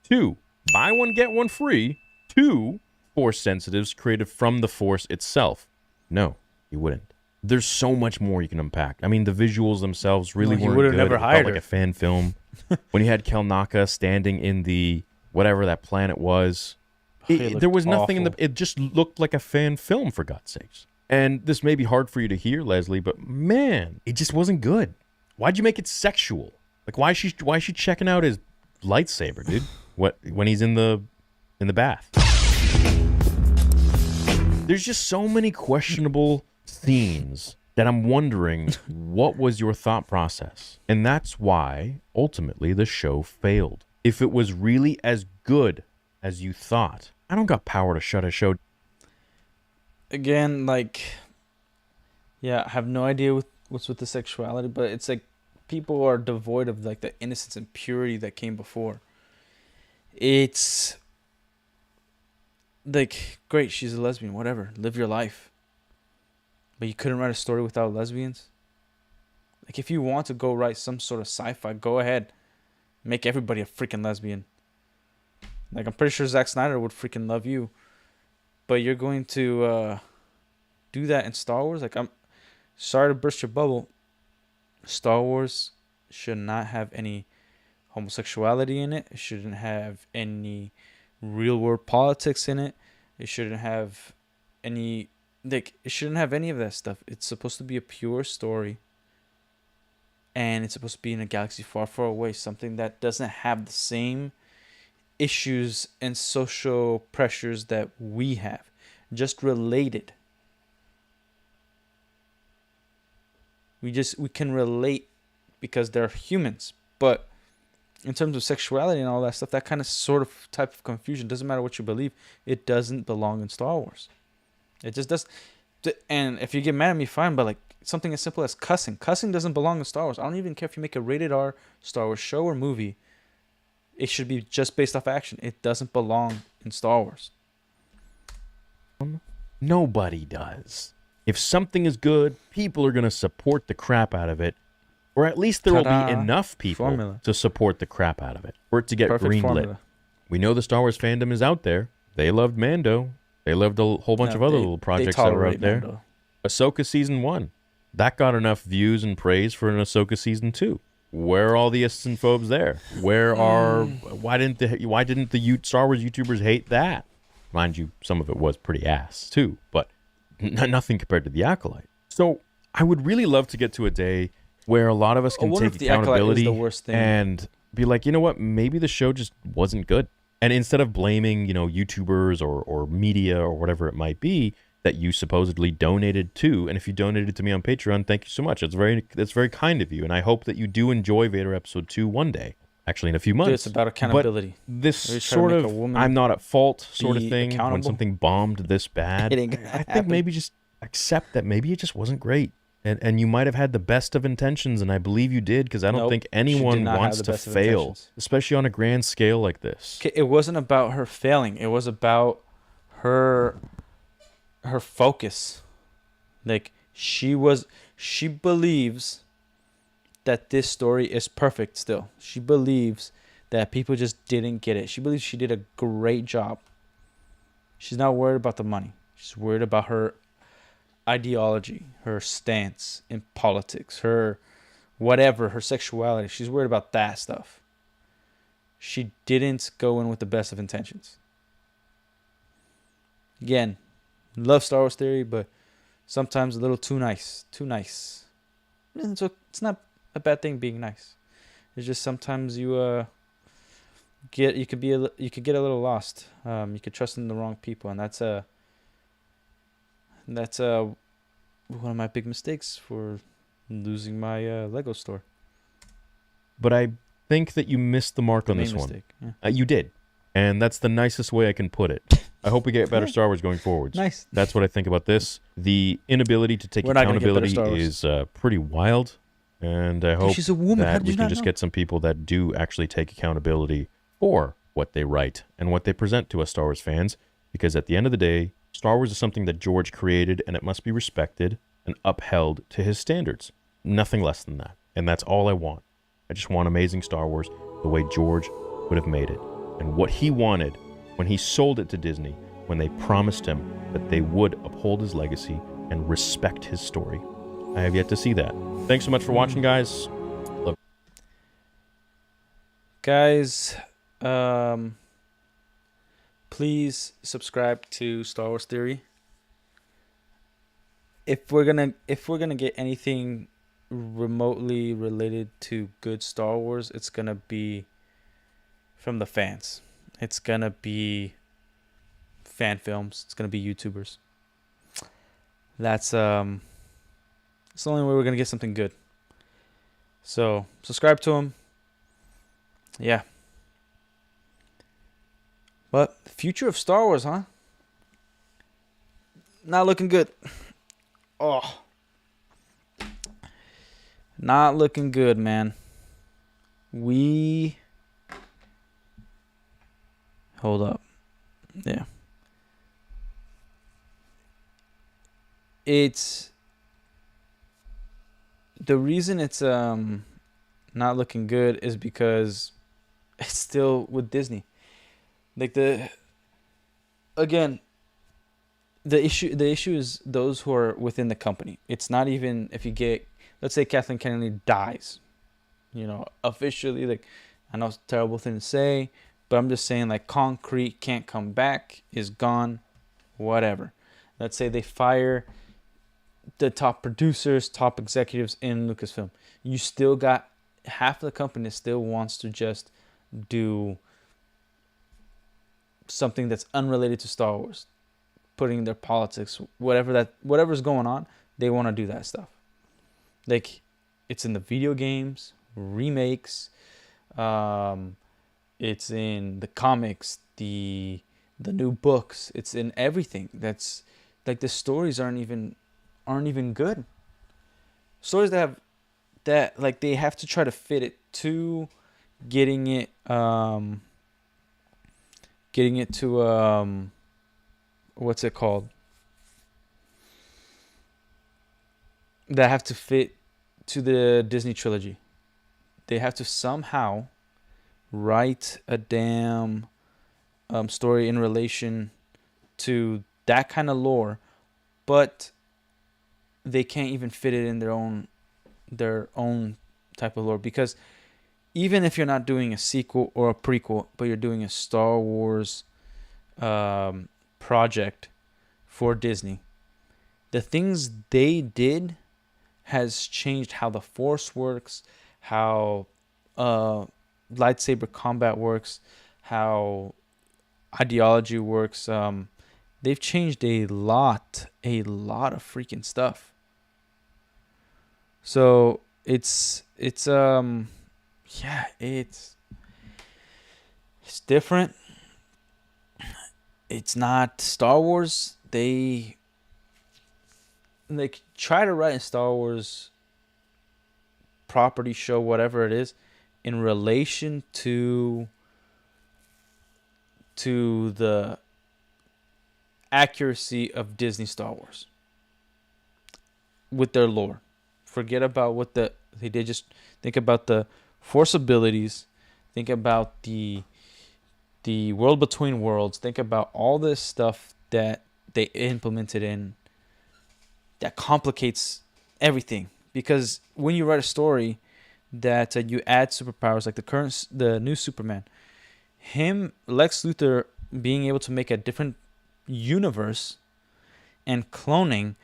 2, buy 1, get 1 free. 2 Force sensitives created from the Force itself. No, he wouldn't. There's so much more you can unpack. I mean, the visuals themselves really weren't good. Never it hired felt like a fan film. When you had Kelnaka standing in the whatever that planet was, there was nothing in the. It just looked like a fan film, for God's sakes. And this may be hard for you to hear, Leslie, but man, it just wasn't good. Why'd you make it sexual? Like, why is she checking out his lightsaber, dude? When he's in the bath? There's just so many questionable scenes that I'm wondering, what was your thought process? And that's why, ultimately, the show failed. If it was really as good as you thought, I don't got power to shut a show. Again, like, yeah, I have no idea what's with the sexuality, but it's like people are devoid of like the innocence and purity that came before. It's like, great, she's a lesbian, whatever, live your life. But you couldn't write a story without lesbians? Like, if you want to go write some sort of sci-fi, go ahead. Make everybody a freaking lesbian. Like, I'm pretty sure Zack Snyder would freaking love you. But you're going to do that in Star Wars? Like, I'm sorry to burst your bubble. Star Wars should not have any homosexuality in it. It shouldn't have any real world politics in it. It shouldn't have any, like, it shouldn't have any of that stuff. It's supposed to be a pure story. And it's supposed to be in a galaxy far, far away. Something that doesn't have the same issues and social pressures that we have. Just related. We can relate because they're humans. But in terms of sexuality and all that stuff, that kind of sort of type of confusion, doesn't matter what you believe, it doesn't belong in Star Wars. It just does. And if you get mad at me, fine, but like something as simple as cussing. Cussing doesn't belong in Star Wars. I don't even care if you make a rated R Star Wars show or movie. It should be just based off action. It doesn't belong in Star Wars. Nobody does. If something is good, people are going to support the crap out of it. Or at least there will be enough people to support the crap out of it for it to get greenlit. We know the Star Wars fandom is out there. They loved Mando. They loved a whole bunch of other little projects that were out there. Mando. Ahsoka Season 1. That got enough views and praise for an Ahsoka Season 2. Where are all the ists-and-phobes there? Where are... Why didn't the Star Wars YouTubers hate that? Mind you, some of it was pretty ass, too. But nothing compared to The Acolyte. So I would really love to get to a day where a lot of us can take accountability and be like, you know what? Maybe the show just wasn't good. And instead of blaming, YouTubers or media or whatever it might be that you supposedly donated to, and if you donated to me on Patreon, thank you so much. That's very kind of you, and I hope that you do enjoy Vader Episode 2 one day. Actually, in a few months. Dude, it's about accountability. But this sort of I'm not at fault sort of thing, when something bombed this bad, I think maybe just accept that maybe it just wasn't great. And you might have had the best of intentions, and I believe you did, because I don't think anyone wants to fail, especially on a grand scale like this. It wasn't about her failing. It was about her focus. Like, she believes that this story is perfect still. She believes that people just didn't get it. She believes she did a great job. She's not worried about the money. She's worried about her ideology, her stance in politics, her whatever, her sexuality. She's worried about that stuff. She didn't go in with the best of intentions. Again, love Star Wars theory, but sometimes a little too nice. Too nice. So it's not a bad thing being nice. It's just sometimes you could get a little lost. You could trust in the wrong people, and that's one of my big mistakes for losing my Lego store. But I think that you missed the mark on this one. Yeah. You did. And that's the nicest way I can put it. I hope we get better Star Wars going forwards. Nice. That's what I think about this. The inability to take accountability is pretty wild. And I hope that we can just get some people that do actually take accountability for what they write and what they present to us Star Wars fans. Because at the end of the day, Star Wars is something that George created, and it must be respected and upheld to his standards. Nothing less than that. And that's all I want. I just want amazing Star Wars the way George would have made it. And what he wanted when he sold it to Disney, when they promised him that they would uphold his legacy and respect his story. I have yet to see that. Thanks so much for watching, guys. Love. Guys, please subscribe to Star Wars Theory. If we're gonna get anything remotely related to good Star Wars, it's gonna be from the fans. It's gonna be fan films. It's gonna be YouTubers. That's it's the only way we're gonna get something good. So subscribe to him. Yeah. But the future of Star Wars, huh? Not looking good. Oh. Not looking good, man. Hold up. Yeah. It's the reason it's not looking good is because it's still with Disney. Like the issue is those who are within the company. It's not even if you get, let's say Kathleen Kennedy dies, officially, like, I know it's a terrible thing to say, but I'm just saying, like, concrete, can't come back, is gone, whatever. Let's say they fire the top producers, top executives in Lucasfilm. You still got half of the company that still wants to just do something that's unrelated to Star Wars, putting their politics, whatever's going on, they want to do that stuff. Like, it's in the video games, remakes, it's in the comics, the new books, it's in everything. That's like, the stories aren't even good. Stories that they have to try to fit it to getting it to what's it called? That have to fit to the Disney trilogy. They have to somehow write a damn story in relation to that kind of lore, but they can't even fit it in their own type of lore. Because even if you're not doing a sequel or a prequel, but you're doing a Star Wars project for Disney, the things they did has changed how the Force works, how lightsaber combat works, how ideology works. They've changed a lot of freaking stuff. So it's different. It's not Star Wars. They try to write a Star Wars property, show, whatever it is, in relation to the accuracy of Disney Star Wars with their lore. Forget about what they did. Just think about the Force abilities. Think about the world between worlds. Think about all this stuff that they implemented in that complicates everything. Because when you write a story that you add superpowers, like the new Superman, Lex Luthor being able to make a different universe and cloning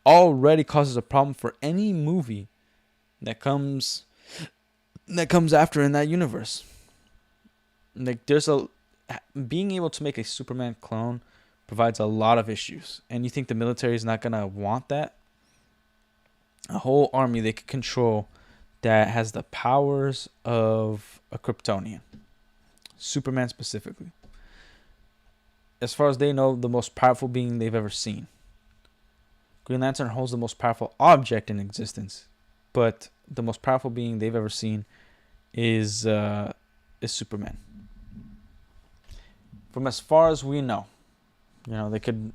already causes a problem for any movie that comes after in that universe. Like, being able to make a Superman clone provides a lot of issues, and you think the military is not gonna want that? A whole army they could control that has the powers of a Kryptonian, Superman specifically. As far as they know, the most powerful being they've ever seen. Green Lantern holds the most powerful object in existence, but the most powerful being they've ever seen is Superman. From as far as we know, they could.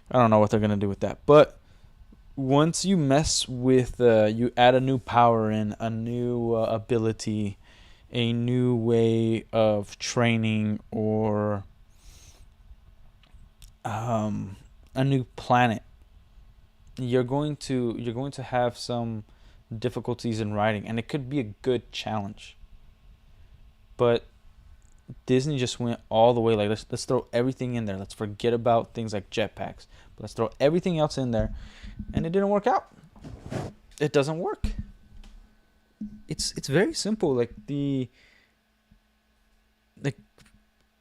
I don't know what they're gonna do with that, but once you mess with, you add a new power in, a new ability, a new way of training, or a new planet, you're going to have some difficulties in writing, and it could be a good challenge. But Disney just went all the way, like, let's throw everything in there. Let's forget about things like jetpacks. But let's throw everything else in there, and it didn't work out. It doesn't work. It's very simple. Like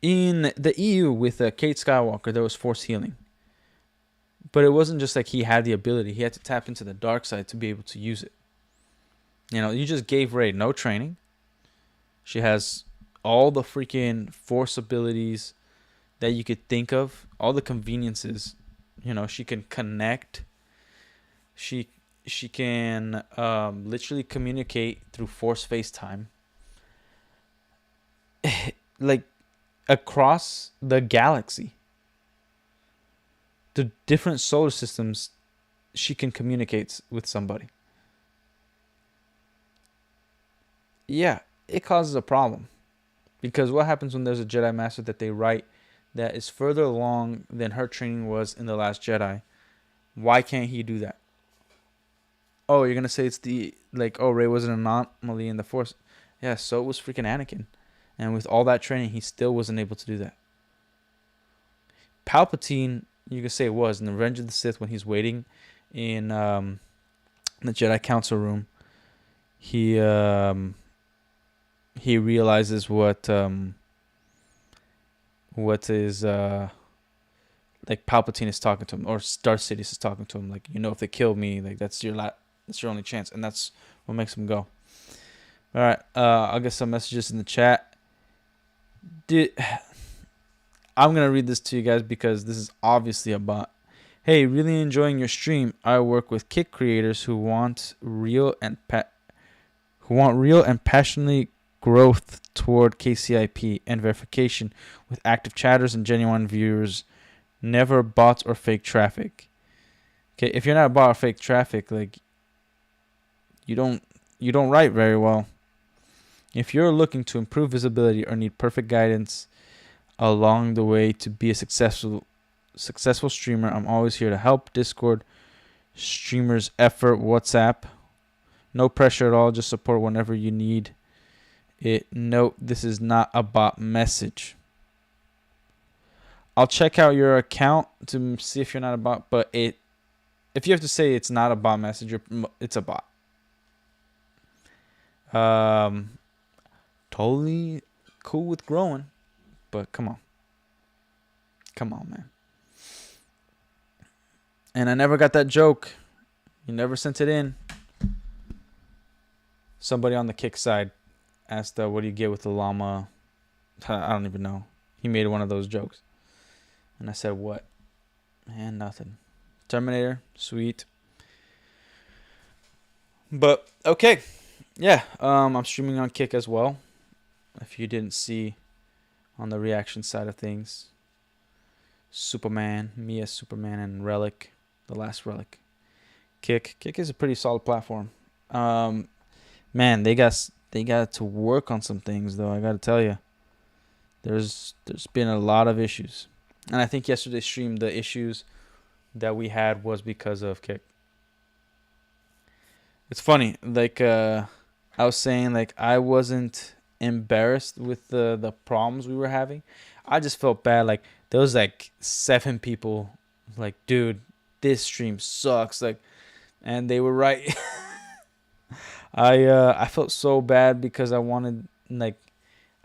in the EU with Kate Skywalker, there was force healing. But it wasn't just like he had the ability. He had to tap into the dark side to be able to use it. You know, you just gave Rey no training. She has all the freaking Force abilities that you could think of, all the conveniences. You know, she can connect. She can literally communicate through Force FaceTime. Like, across the galaxy. The different solar systems, she can communicate with somebody. Yeah, it causes a problem. Because what happens when there's a Jedi Master that they write that is further along than her training was in The Last Jedi? Why can't he do that? Oh, you're going to say it's Rey was an anomaly in the Force. Yeah, so was freaking Anakin. And with all that training, he still wasn't able to do that. Palpatine, you could say it was in the Revenge of the Sith when he's waiting in the Jedi Council room. He realizes what is Palpatine is talking to him, or Darth Sidious is talking to him. Like, you know, if they kill me, like that's your only chance, and that's what makes him go. All right, I'll get some messages in the chat. I'm gonna read this to you guys because this is obviously a bot. Hey, really enjoying your stream. I work with Kick creators who want real and passionately growth toward KCIP and verification with active chatters and genuine viewers, never bots or fake traffic. Okay, if you're not a bot or fake traffic, like you don't write very well. If you're looking to improve visibility or need perfect guidance along the way to be a successful streamer, I'm always here to help. Discord, streamers effort, WhatsApp. No pressure at all, just support whenever you need it. Note, this is not a bot message. I'll check out your account to see if you're not a bot, but if you have to say it's not a bot message, it's a bot. Totally cool with growing, but come on, man. And I never got that joke. You never sent it in. Somebody on the Kick side asked, what do you get with the llama? I don't even know. He made one of those jokes. And I said, what? Man, nothing. Terminator, sweet. But, okay. Yeah, I'm streaming on Kick as well. If you didn't see on the reaction side of things. Superman, me as Superman, and Relic, the last Relic. Kick is a pretty solid platform. Man, they got to work on some things though. I got to tell you, there's been a lot of issues, and I think yesterday's stream, the issues that we had was because of Kick. It's funny, like I was saying, like I wasn't embarrassed with the problems we were having. I just felt bad. Like there was like 7 people, like, dude, this stream sucks. Like, and they were right. I felt so bad because I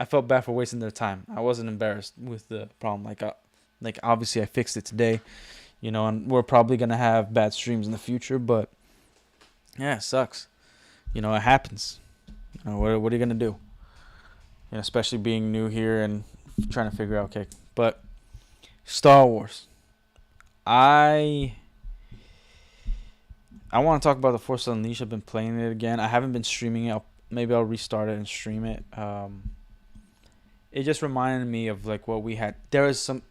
felt bad for wasting their time. I wasn't embarrassed with the problem. Like obviously I fixed it today, you know, and we're probably gonna have bad streams in the future. But yeah, it sucks. You know, it happens. You know, what are you gonna do? You know, especially being new here and trying to figure out Kick. But Star Wars, I want to talk about the Force Unleashed. I've been playing it again. I haven't been streaming it. Maybe I'll restart it and stream it. It just reminded me of like what we had. There is some.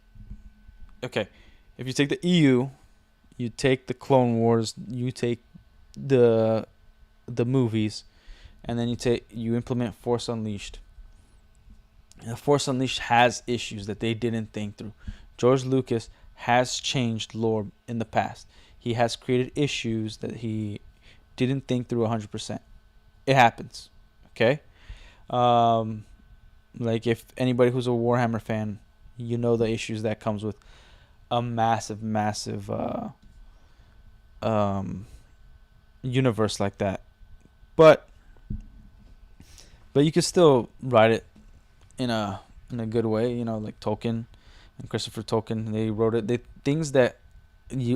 Okay, if you take the EU, you take the Clone Wars, you take the movies, and then you implement Force Unleashed. And the Force Unleashed has issues that they didn't think through. George Lucas has changed lore in the past. He has created issues that he didn't think through 100%. It happens, okay? Like if anybody who's a Warhammer fan, you know the issues that comes with a massive universe like that. But you can still write it in a good way, you know, like Tolkien and Christopher Tolkien. They wrote it. Things that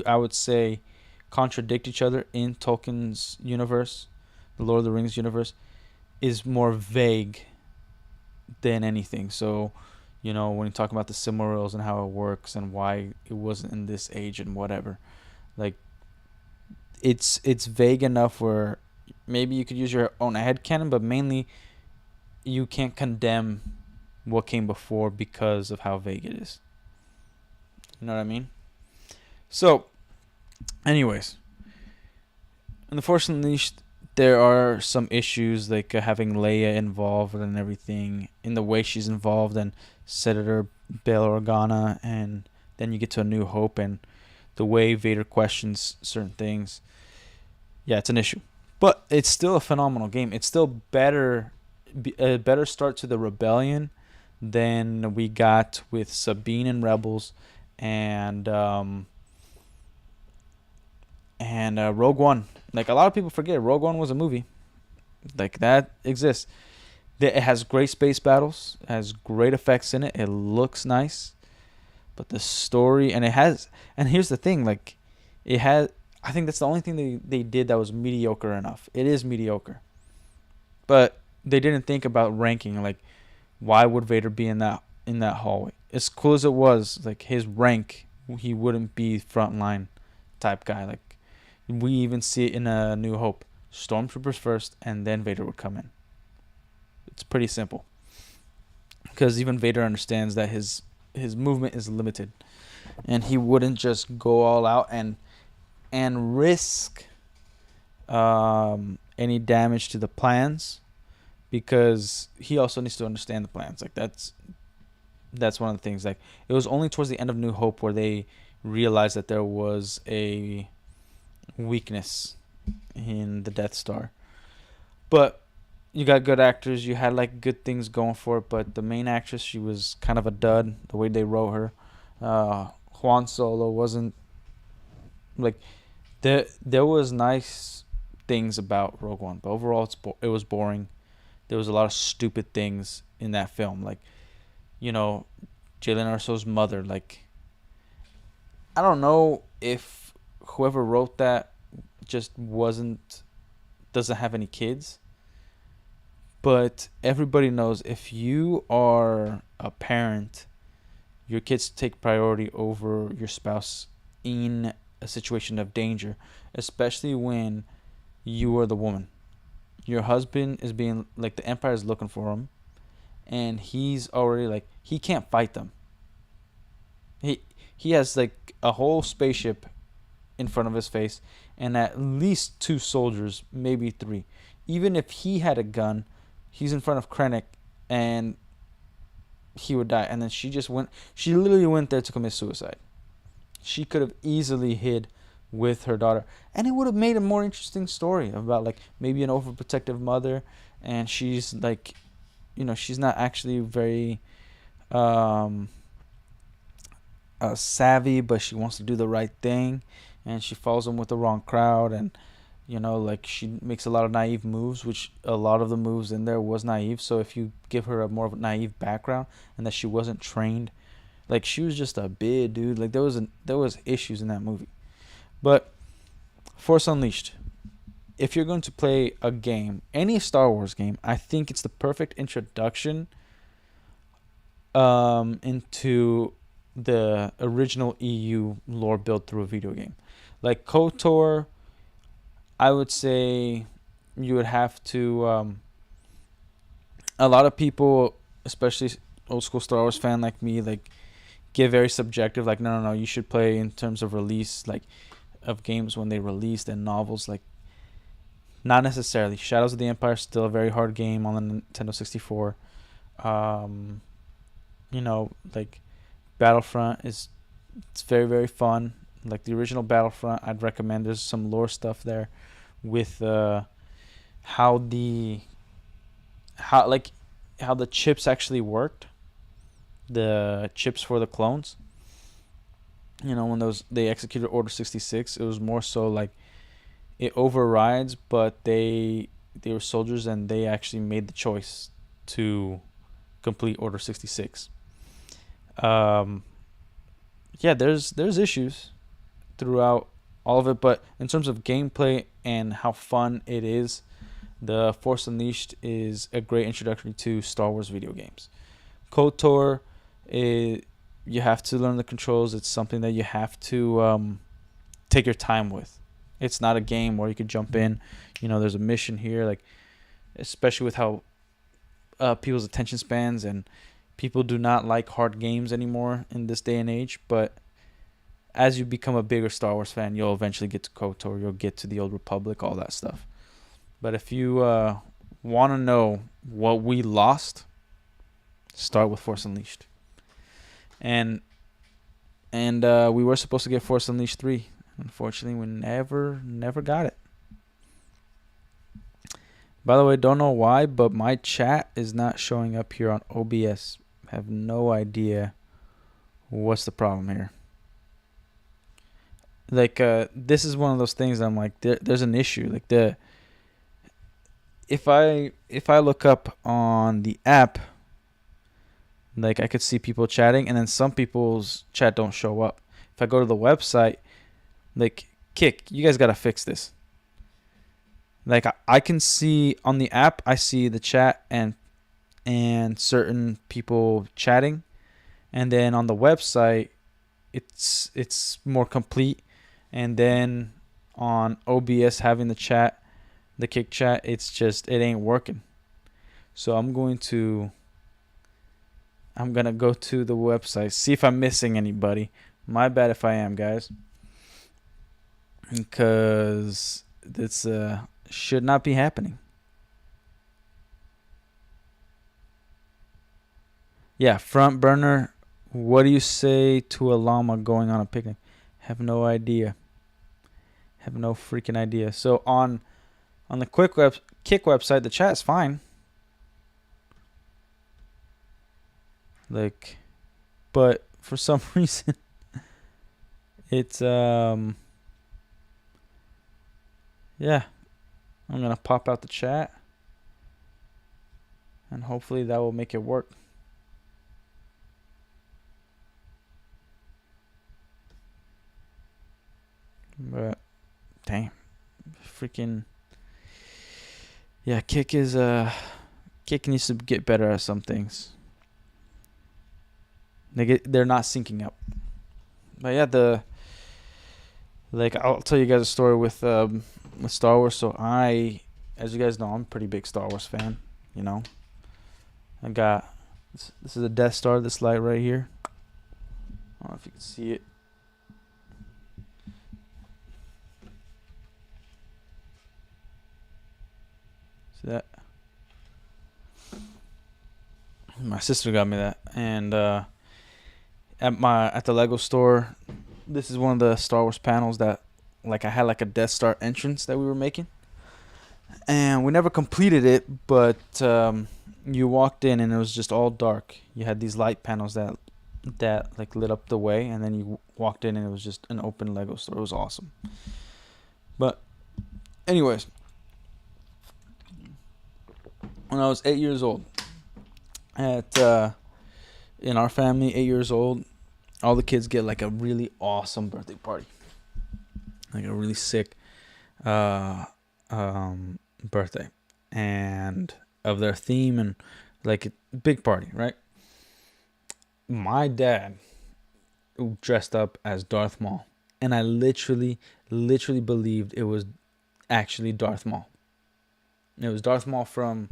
I would say, contradict each other in Tolkien's universe, the Lord of the Rings universe, is more vague than anything. So, when you talk about the Silmarils and how it works and why it wasn't in this age and whatever, like, it's vague enough where maybe you could use your own headcanon, but mainly you can't condemn what came before because of how vague it is. You know what I mean? So, anyways, in the Force Unleashed, there are some issues like having Leia involved and everything in the way she's involved, and Senator Bail Organa, and then you get to A New Hope and the way Vader questions certain things. Yeah, it's an issue, but it's still a phenomenal game. It's still a better start to the Rebellion than we got with Sabine and Rebels, and Rogue One. Like, a lot of people forget, Rogue One was a movie. Like, that exists. It has great space battles. It has great effects in it. It looks nice. But the story, and here's the thing, like, I think that's the only thing they did that was mediocre enough. It is mediocre. But they didn't think about ranking, like, why would Vader be in that hallway? As cool as it was, like, his rank, he wouldn't be frontline type guy. Like, we even see it in A New Hope. Stormtroopers first, and then Vader would come in. It's pretty simple. Because even Vader understands that his movement is limited. And he wouldn't just go all out and risk any damage to the plans, because he also needs to understand the plans. Like, that's one of the things. Like, it was only towards the end of New Hope where they realized that there was a weakness in the Death Star. But you got good actors, you had like good things going for it, but the main actress, she was kind of a dud the way they wrote her. Juan Solo wasn't like, there was nice things about Rogue One, but overall it was boring. There was a lot of stupid things in that film, like, Jalen Erso's mother. Like, I don't know if whoever wrote that just doesn't have any kids, but everybody knows if you are a parent, your kids take priority over your spouse in a situation of danger, especially when you are the woman. Your husband is being, like, the Empire is looking for him, and he's already, like, he can't fight them. He has, like, a whole spaceship in front of his face and at least 2 soldiers, maybe 3. Even if he had a gun, he's in front of Krennic and he would die. And then she literally went there to commit suicide. She could have easily hid with her daughter, and it would have made a more interesting story about, like, maybe an overprotective mother, and she's like, she's not actually very savvy, but she wants to do the right thing, and she falls in with the wrong crowd, and like, she makes a lot of naive moves, which a lot of the moves in there was naive. So if you give her a more of a naive background and that she wasn't trained, like, she was just a bid, dude. Like, there was issues in that movie. But Force Unleashed, if you're going to play a game, any Star Wars game, I think it's the perfect introduction into the original EU lore built through a video game. Like KOTOR, I would say you would have to, a lot of people, especially old school Star Wars fan like me, like, get very subjective, like, no, you should play in terms of release, like, of games when they released, and novels. Like, not necessarily. Shadows of the Empire is still a very hard game on the Nintendo 64. Like, Battlefront it's very, very fun. Like, the original Battlefront, I'd recommend. There's some lore stuff there with how the chips actually worked, the chips for the clones. When they executed Order 66, it was more so like it overrides, but they were soldiers and they actually made the choice to complete Order 66. There's issues. throughout all of it. But in terms of gameplay and how fun it is, The Force Unleashed is a great introductory to Star Wars video games. KOTOR, you have to learn the controls. It's something that you have to take your time with. It's not a game where you could jump in. There's a mission here, like especially with how people's attention spans, and people do not like hard games anymore in this day and age. But as you become a bigger Star Wars fan, you'll eventually get to KOTOR. You'll get to the Old Republic, all that stuff. But if you want to know what we lost, start with Force Unleashed. And we were supposed to get Force Unleashed 3. Unfortunately, we never got it. By the way, don't know why, but my chat is not showing up here on OBS. I have no idea what's the problem here. Like, this is one of those things I'm like, there's an issue. Like, if I look up on the app, like I could see people chatting, and then some people's chat don't show up. If I go to the website, like, Kick, you guys gotta fix this. Like, I can see on the app, I see the chat and certain people chatting, and then on the website, it's more complete. And then on OBS having the chat, the Kick chat, it ain't working. So I'm gonna go to the website, see if I'm missing anybody. My bad if I am, guys, because this should not be happening. Yeah, front burner. What do you say to a llama going on a picnic? Have no idea. Have no freaking idea. So on the Kick website, the chat's fine. Like, but for some reason, it's yeah. I'm gonna pop out the chat, and hopefully that will make it work. But damn, freaking yeah, Kick needs to get better at some things. They're not syncing up. But yeah, I'll tell you guys a story with Star Wars. So as you guys know, I'm a pretty big Star Wars fan. I got this is a Death Star. This light right here. I don't know if you can see it. See that? My sister got me that, and at the Lego store, this is one of the Star Wars panels that, like, I had like a Death Star entrance that we were making, and we never completed it. But you walked in and it was just all dark. You had these light panels that like lit up the way, and then you walked in and it was just an open Lego store. It was awesome. But anyways, when I was 8 years old, in our family, 8 years old, all the kids get like a really awesome birthday party, like a really sick birthday, and of their theme, and like a big party, right? My dad dressed up as Darth Maul, and I literally believed it was actually Darth Maul. It was Darth Maul from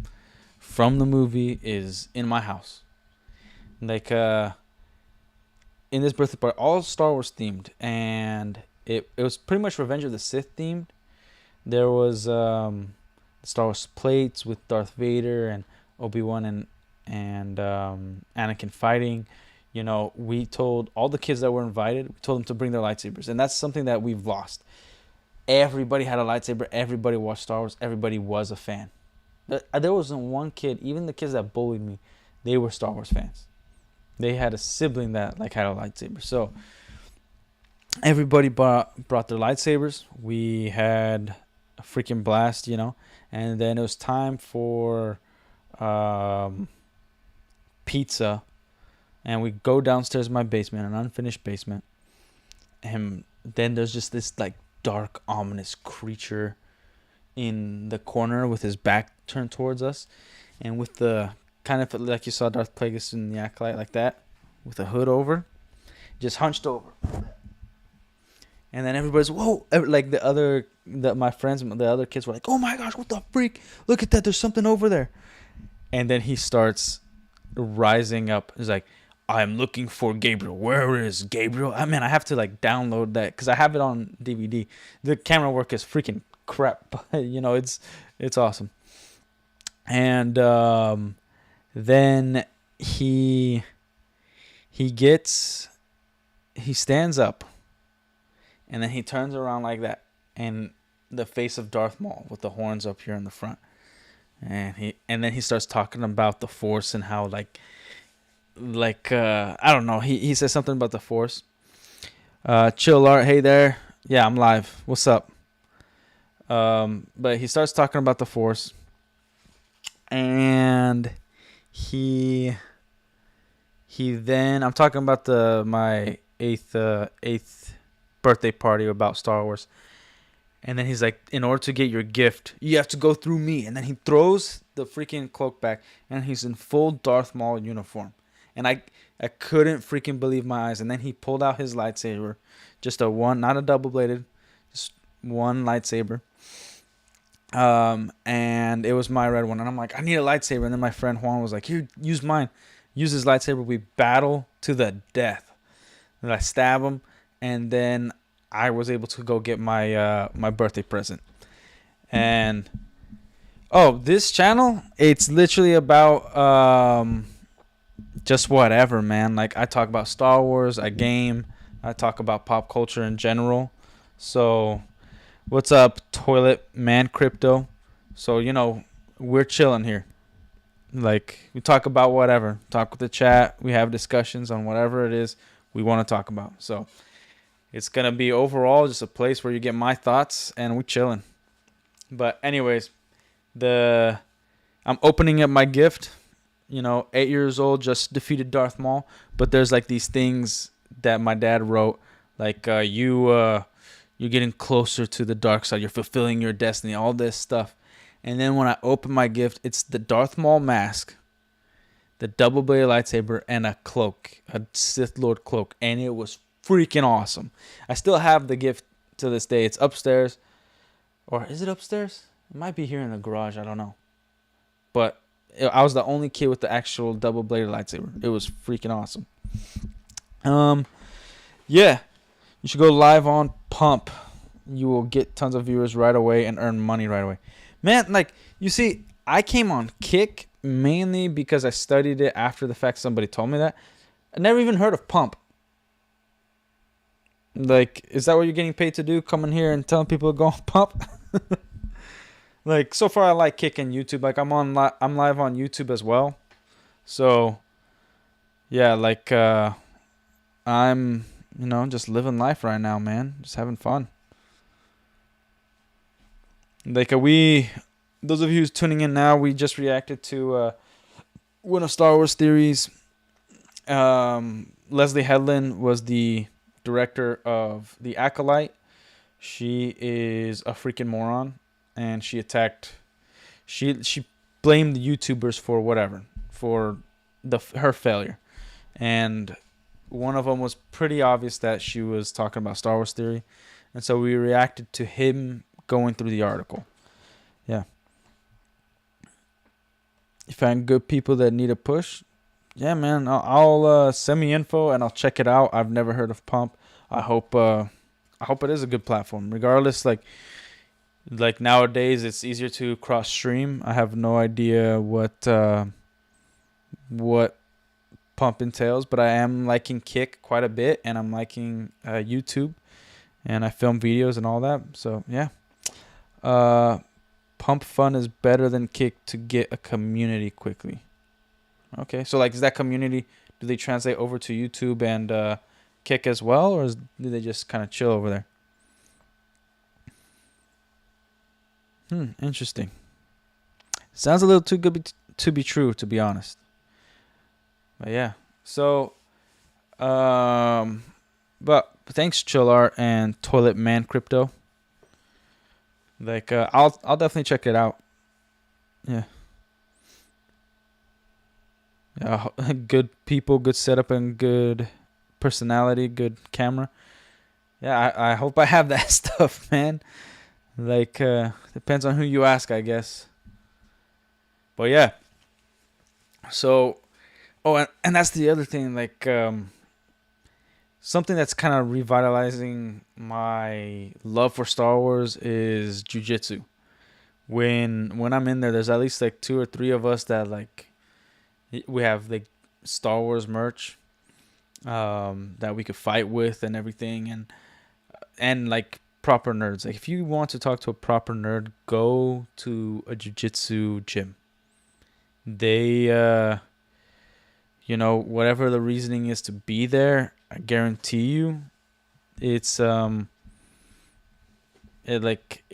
the movie is in my house. Like, in this birthday party, all Star Wars themed, and it was pretty much Revenge of the Sith themed. There was Star Wars plates with Darth Vader and Obi-Wan and Anakin fighting. We told all the kids that were invited, we told them to bring their lightsabers, and that's something that we've lost. Everybody had a lightsaber. Everybody watched Star Wars. Everybody was a fan. But there wasn't one kid, even the kids that bullied me, they were Star Wars fans. They had a sibling that like had a lightsaber. So everybody brought their lightsabers. We had a freaking blast, And then it was time for pizza. And we go downstairs in my basement, an unfinished basement. And then there's just this like dark, ominous creature in the corner with his back turned towards us, and with the kind of like you saw Darth Plagueis in the Acolyte, like that, with a hood over, just hunched over. And then everybody's, whoa, like my friends, the other kids were like, oh my gosh, what the freak? Look at that, there's something over there. And then he starts rising up. He's like, I'm looking for Gabriel. Where is Gabriel? I mean, I have to like download that because I have it on DVD. The camera work is freaking crap, but you know, it's awesome. And then he stands up. And then he turns around like that, and the face of Darth Maul with the horns up here in the front, and then he starts talking about the Force and how like I don't know. He says something about the Force. Chill art, hey there, yeah, I'm live. What's up? But he starts talking about the Force, and he then I'm talking about my eighth birthday party about Star Wars, and then he's like, in order to get your gift you have to go through me, and then he throws the freaking cloak back and he's in full Darth Maul uniform, and I couldn't freaking believe my eyes. And then he pulled out his lightsaber, just a one, not a double bladed, just one lightsaber, and it was my red one, and I'm like, I need a lightsaber. And then my friend Juan was like, here, use mine. Use his lightsaber. We battle to the death, and I stab him. And then I was able to go get my my birthday present. And this channel, it's literally about just whatever, man. Like, I talk about Star Wars, I game, I talk about pop culture in general. So what's up, Toilet Man Crypto? So, you know, we're chilling here. Like, we talk about whatever. Talk with the chat. We have discussions on whatever it is we want to talk about. So it's going to be overall just a place where you get my thoughts and we chilling. But anyways, I'm opening up my gift. You know, 8 years old, just defeated Darth Maul. But there's like these things that my dad wrote. Like, you're getting closer to the dark side. You're fulfilling your destiny. All this stuff. And then when I open my gift, it's the Darth Maul mask, the double-bladed lightsaber, and a cloak, a Sith Lord cloak. And it was freaking awesome. I still have the gift to this day. It's upstairs. Or is it upstairs? It might be here in the garage. I don't know. But I was the only kid with the actual double-bladed lightsaber. It was freaking awesome. Yeah. You should go live on Pump. You will get tons of viewers right away and earn money right away. Man, like, you see, I came on Kick mainly because I studied it after the fact. Somebody told me that. I never even heard of Pump. Like, is that what you're getting paid to do? Coming here and telling people to go on Pump? Like, so far I like Kick and YouTube. Like, I'm live on YouTube as well. So, yeah, like, I'm, you know, just living life right now, man. Just having fun. Like, those of you who's tuning in now, we just reacted to one of Star Wars theories. Leslie Headland was the director of The Acolyte. She is a freaking moron, and she blamed the YouTubers for whatever, for her failure. And one of them was pretty obvious that she was talking about Star Wars theory, and so we reacted to him going through the article. Yeah. You find good people that need a push? Yeah, man. I'll send me info and I'll check it out. I've never heard of Pump. I hope it is a good platform. Regardless, like nowadays it's easier to cross stream. I have no idea what Pump entails, but I am liking Kick quite a bit, and I'm liking YouTube, and I film videos and all that. So yeah. Pump Fun is better than Kick to get a community quickly. Okay, so like, is that community, do they translate over to YouTube and Kick as well, or do they just kind of chill over there? Interesting. Sounds a little too good to be true, to be honest. But yeah, so But thanks, Chill Art and Toilet Man Crypto. Like, I'll definitely check it out. Yeah. Yeah, good people, good setup, and good personality, good camera. Yeah, I hope I have that stuff, man. Like, depends on who you ask, I guess. But yeah. So, and that's the other thing. Like, something that's kind of revitalizing my love for Star Wars is jujitsu. When I'm in there, there's at least like 2 or 3 of us that like we have like Star Wars merch that we could fight with and everything, and like proper nerds. Like if you want to talk to a proper nerd, go to a jiu-jitsu gym. They whatever the reasoning is to be there, I guarantee you it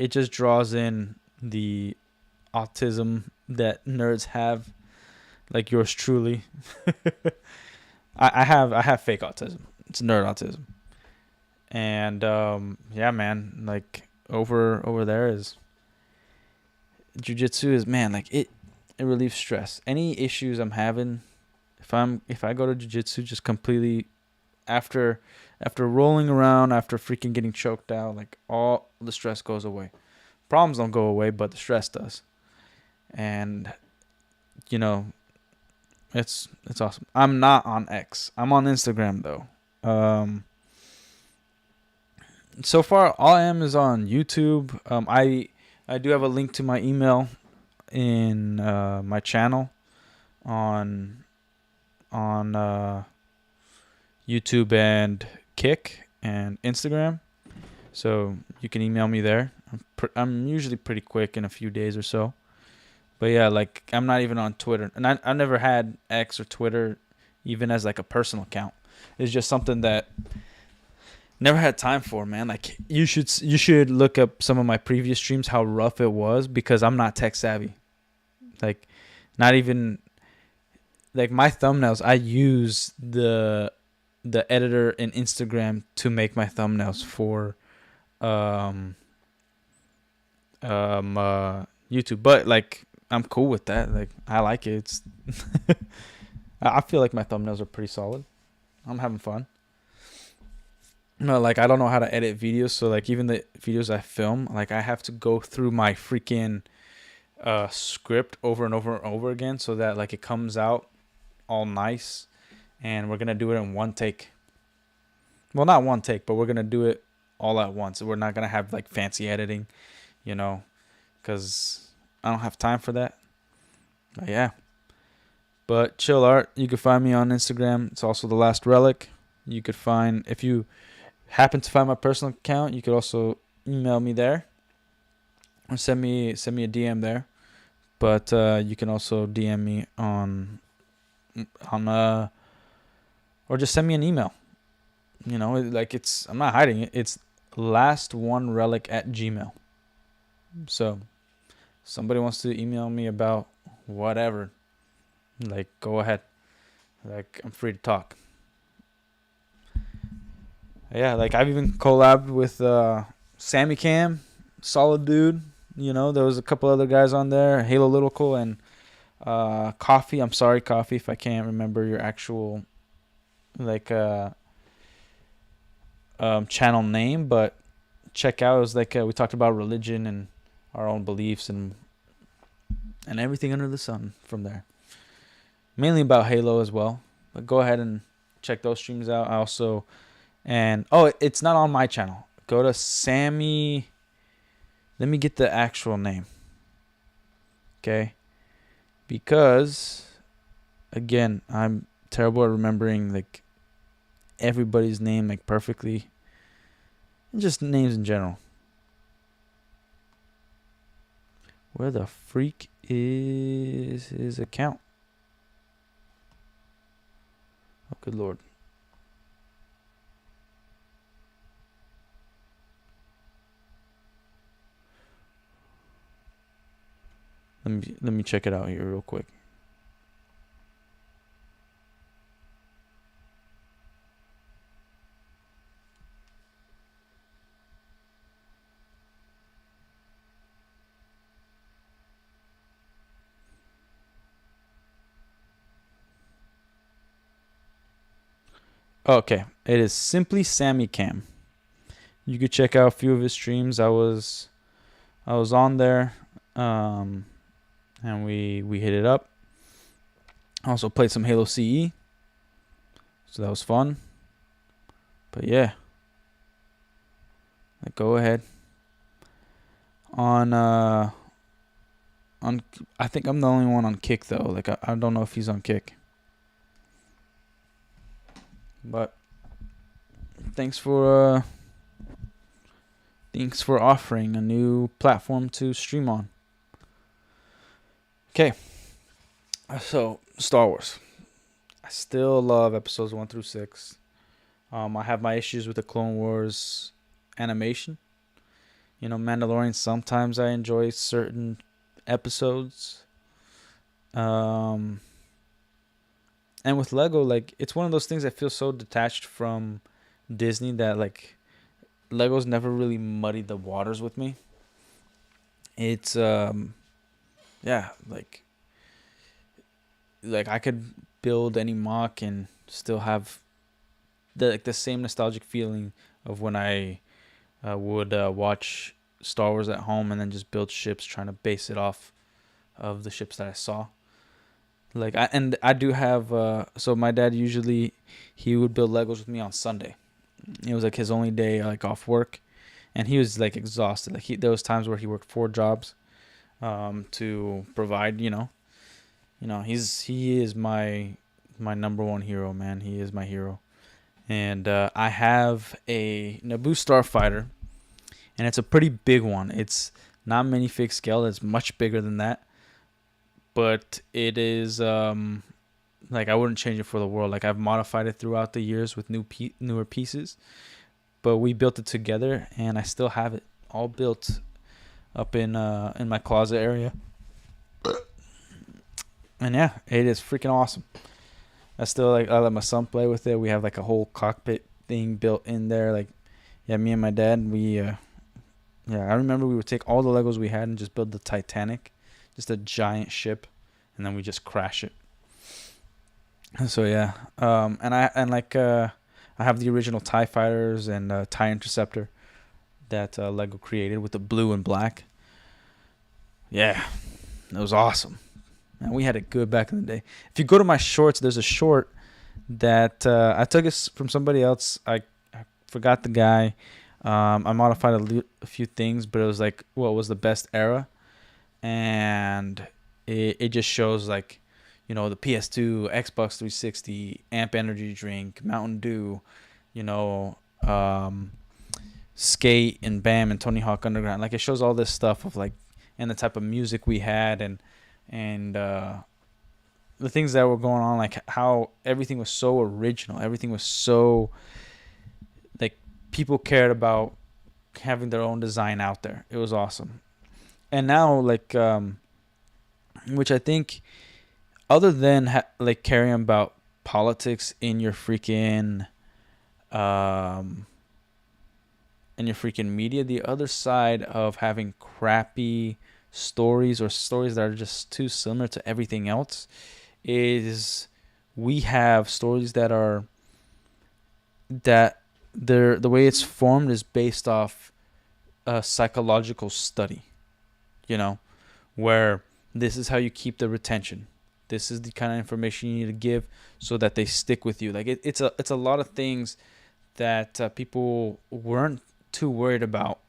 just draws in the autism that nerds have, like yours truly. I have fake autism. It's nerd autism. And yeah, man, like over there is jiu-jitsu is, man, like it relieves stress. Any issues I'm having, if I go to jiu-jitsu, just completely after rolling around, after freaking getting choked out, like all the stress goes away. Problems don't go away, but the stress does. And it's awesome. I'm not on X. I'm on Instagram though. So far all I am is on YouTube. I do have a link to my email in my channel on YouTube and Kick and Instagram, so you can email me there. I'm usually pretty quick in a few days or so. But yeah, like I'm not even on Twitter, and I never had X or Twitter even as like a personal account. It's just something that never had time for, man. Like you should look up some of my previous streams, how rough it was, because I'm not tech savvy. Like not even like my thumbnails, I use the editor in Instagram to make my thumbnails for YouTube. But like I'm cool with that. Like I like it. It's I feel like my thumbnails are pretty solid. I'm having fun. No, like I don't know how to edit videos, so like even the videos I film, like I have to go through my freaking script over and over and over again so that like it comes out all nice. And we're gonna do it in one take. Well, not one take, but we're gonna do it all at once. We're not gonna have like fancy editing, because I don't have time for that. But yeah. But Chill Art, you can find me on Instagram. It's also The Last Relic. You could find, if you happen to find my personal account, you could also email me there or send me a DM there. But you can also DM me on or just send me an email. Like I'm not hiding it. It's lastonerelic@gmail.com. So somebody wants to email me about whatever, like go ahead. Like I'm free to talk. Yeah, like I've even collabed with Sammy Cam, solid dude. There was a couple other guys on there, Halo Littlecool and Coffee. I'm sorry, Coffee, if I can't remember your actual like channel name, but check out. It was like we talked about religion and our own beliefs and everything under the sun from there. Mainly about Halo as well. But go ahead and check those streams out. I also it's not on my channel. Go to Sammy. Let me get the actual name. Okay. Because again, I'm terrible at remembering like everybody's name like perfectly. And just names in general. Where the freak is his account? Oh, good Lord. Let me check it out here real quick. Okay, it is simply Sammy Cam. You could check out a few of his streams. I was on there, and we hit it up. I also played some Halo CE, so that was fun. But yeah, like, go ahead. On I think I'm the only one on Kick though. Like I don't know if he's on Kick. But thanks for offering a new platform to stream on. Okay. So, Star Wars. I still love episodes 1 through 6. I have my issues with the Clone Wars animation. You know, Mandalorian, sometimes I enjoy certain episodes. And with Lego, like, it's one of those things that feels so detached from Disney that, like, Legos never really muddied the waters with me. It's yeah, like I could build any mock and still have the same nostalgic feeling of when I would watch Star Wars at home and then just build ships, trying to base it off of the ships that I saw. Like I do have so my dad usually he would build Legos with me on Sunday. It was like his only day like off work, and he was like exhausted. Like there was times where he worked 4 jobs to provide. He is my number one hero, man. He is my hero, and I have a Naboo Starfighter, and it's a pretty big one. It's not minifig scale. It's much bigger than that. But it is like I wouldn't change it for the world. Like I've modified it throughout the years with newer pieces, but we built it together, and I still have it all built up in my closet area. And yeah, it is freaking awesome. I let my son play with it. We have like a whole cockpit thing built in there. Like, yeah, me and my dad, I remember we would take all the Legos we had and just build the Titanic. Just a giant ship, and then we just crash it. So yeah, I have the original TIE fighters and TIE Interceptor that Lego created with the blue and black. Yeah, it was awesome. Man, we had it good back in the day. If you go to my shorts, there's a short that I took it from somebody else. I forgot the guy. I modified a few things, but it was like what was the best era. And it just shows like, the PS2, Xbox 360, Amp Energy Drink, Mountain Dew, Skate and BAM and Tony Hawk Underground. Like it shows all this stuff of like, and the type of music we had and the things that were going on, like how everything was so original. Everything was so like people cared about having their own design out there. It was awesome. And now, like, which I think, other than like caring about politics in your freaking, media, the other side of having crappy stories or stories that are just too similar to everything else is we have stories that the way it's formed is based off a psychological study. Where this is how you keep the retention. This is the kind of information you need to give so that they stick with you. Like it's a lot of things that people weren't too worried about,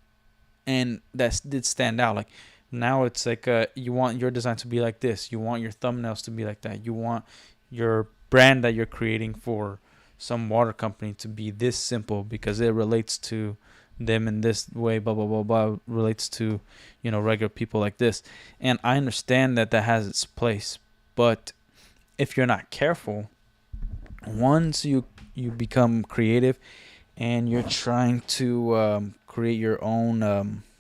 and that did stand out. Like now it's like you want your design to be like this. You want your thumbnails to be like that. You want your brand that you're creating for some water company to be this simple because it relates to them in this way, blah blah blah blah, relates to regular people like this. And I understand that has its place, but if you're not careful, once you become creative and you're trying to create your own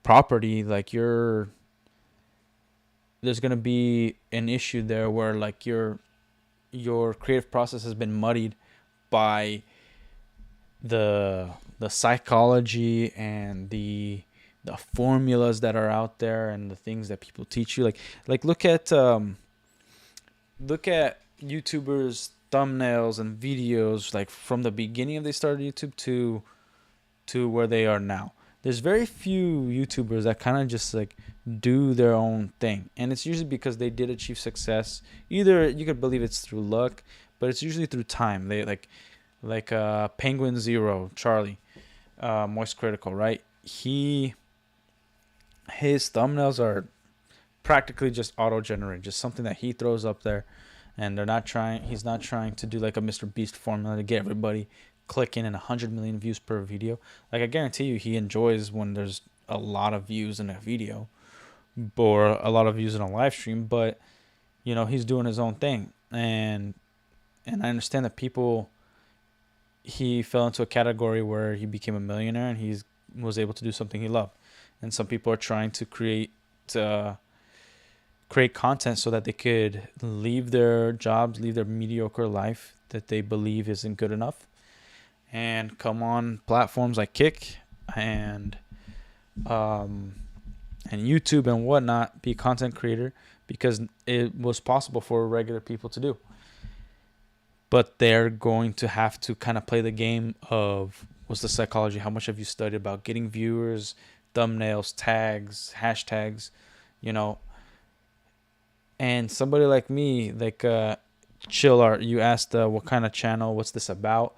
property, like there's gonna be an issue there where like your creative process has been muddied by the psychology and the the formulas that are out there and the things that people teach you. Like look at YouTubers thumbnails and videos, like from the beginning of they started YouTube to where they are now. There's very few YouTubers that kind of just like do their own thing, and it's usually because they did achieve success. Either you could believe it's through luck, but it's usually through time. They like Penguin Zero, Charlie, Moist Critical, right? His thumbnails are practically just auto-generated, just something that he throws up there, and he's not trying to do like a Mr. Beast formula to get everybody clicking and 100 million views per video. Like, I guarantee you he enjoys when there's a lot of views in a video or a lot of views in a live stream, but you know, he's doing his own thing. And I understand that he fell into a category where he became a millionaire and he was able to do something he loved. And some people are trying to create content so that they could leave their jobs, leave their mediocre life that they believe isn't good enough, and come on platforms like Kick and YouTube and whatnot, be a content creator, because it was possible for regular people to do. But they're going to have to kind of play the game of, what's the psychology? How much have you studied about getting viewers, thumbnails, tags, hashtags, you know? And somebody like me, like Chill Art, you asked what kind of channel, what's this about?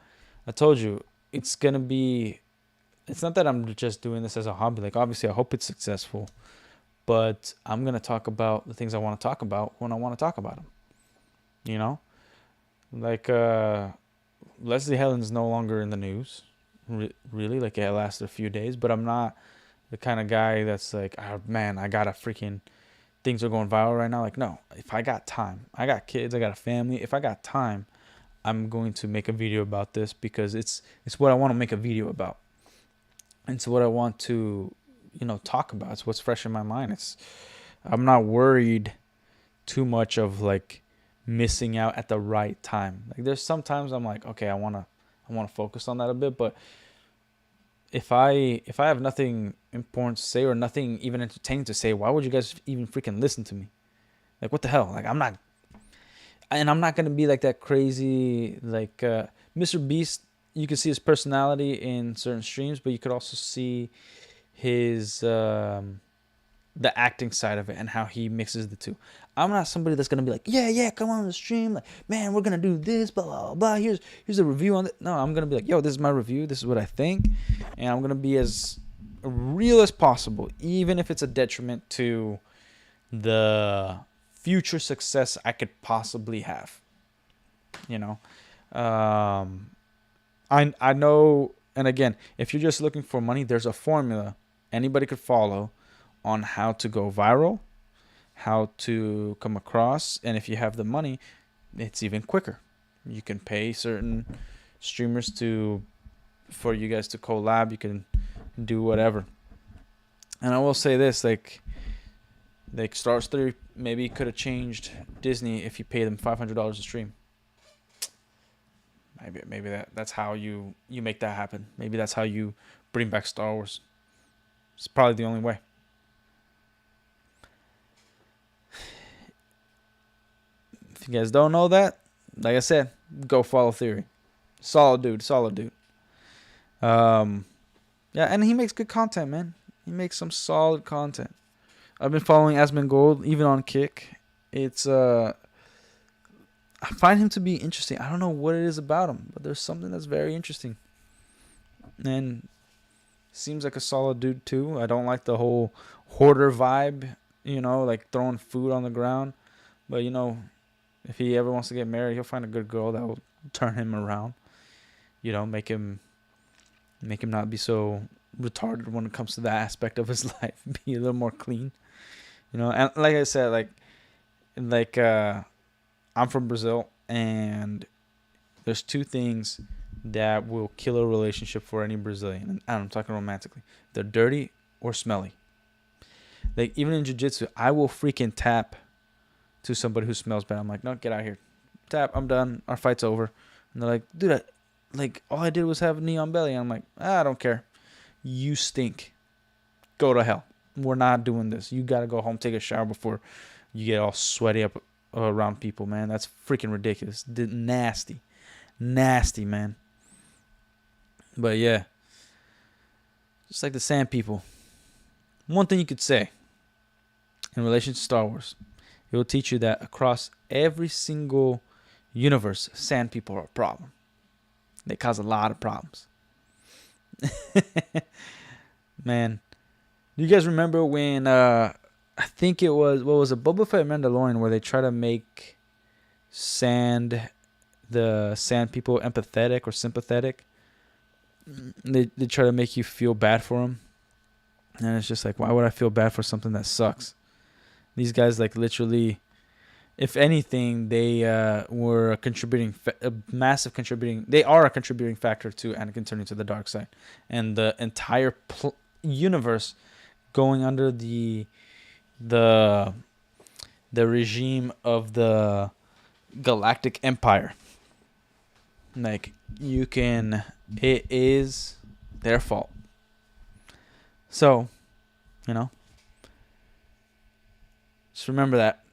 I told you, it's not that I'm just doing this as a hobby. Like, obviously, I hope it's successful, but I'm going to talk about the things I want to talk about when I want to talk about them, you know? Like, Leslie Helen's no longer in the news, really. Like, it lasted a few days, but I'm not the kind of guy that's like, oh, man, I got to freaking... things are going viral right now. Like, no, if I got time, I got kids, I got a family. If I got time, I'm going to make a video about this, because it's what I want to make a video about. It's what I want to, you know, talk about. It's what's fresh in my mind. I'm not worried too much of like missing out at the right time. Like, there's sometimes I'm like, okay, I want to focus on that a bit, but if I have nothing important to say or nothing even entertaining to say, why would you guys even freaking listen to me? Like, what the hell? Like, I'm not going to be like that crazy, like, Mr. Beast. You can see his personality in certain streams, but you could also see his, the acting side of it and how he mixes the two. I'm not somebody that's going to be like, yeah, come on the stream. Like, man, we're going to do this, blah, blah, blah. Here's a review on it. No, I'm going to be like, yo, this is my review. This is what I think. And I'm going to be as real as possible, even if it's a detriment to the future success I could possibly have. You know? I know, and again, if you're just looking for money, there's a formula anybody could follow on how to go viral, how to come across, and if you have the money, it's even quicker. You can pay certain streamers for you guys to collab. You can do whatever. And I will say this, like Star Wars 3 maybe could have changed Disney if you pay them $500 a stream. Maybe that's how you make that happen. Maybe that's how you bring back Star Wars. It's probably the only way. If you guys don't know that, like I said, go follow Theory. Solid dude. Yeah, and he makes good content, man. He makes some solid content. I've been following Asmongold even on Kick. It's I find him to be interesting. I don't know what it is about him, but there's something that's very interesting. And seems like a solid dude too. I don't like the whole hoarder vibe, you know, like throwing food on the ground. But, you know, if he ever wants to get married, he'll find a good girl that will turn him around. You know, make him not be so retarded when it comes to that aspect of his life. Be a little more clean. You know, and like I said, like I'm from Brazil, and there's two things that will kill a relationship for any Brazilian. And I'm talking romantically. They're dirty or smelly. Like, even in jiu-jitsu, I will freaking tap to somebody who smells bad. I'm like, no, get out of here. Tap, I'm done. Our fight's over. And they're like, dude, all I did was have neon belly. And I'm like, I don't care. You stink. go to hell. We're not doing this. You gotta go home, take a shower before you get all sweaty up around people, man. That's freaking ridiculous. Nasty, man. But yeah, just like the Sand People. One thing you could say in relation to Star Wars, it will teach you that across every single universe, Sand People are a problem. They cause a lot of problems. Man, do you guys remember when I think it was, what was it, Boba Fett Mandalorian, where they try to make the Sand People empathetic or sympathetic? They try to make you feel bad for them, and it's just like, why would I feel bad for something that sucks? These guys, like, literally, if anything, they were a massive contributing. They are a contributing factor to Anakin turning to the dark side, and the entire universe going under the regime of the Galactic Empire. Like, it is their fault. So, just remember that.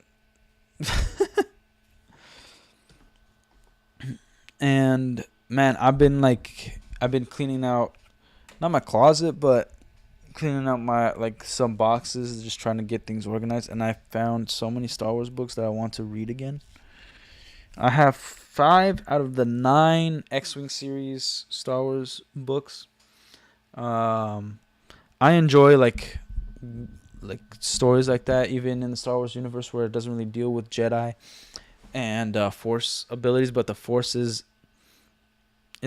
And man, I've been cleaning out, not my closet, but cleaning out my, like, some boxes, just trying to get things organized. And I found so many Star Wars books that I want to read again. I have 5 out of the 9 X-Wing series Star Wars books. I enjoy like stories like that, even in the Star Wars universe, where it doesn't really deal with Jedi and Force abilities, but the Force is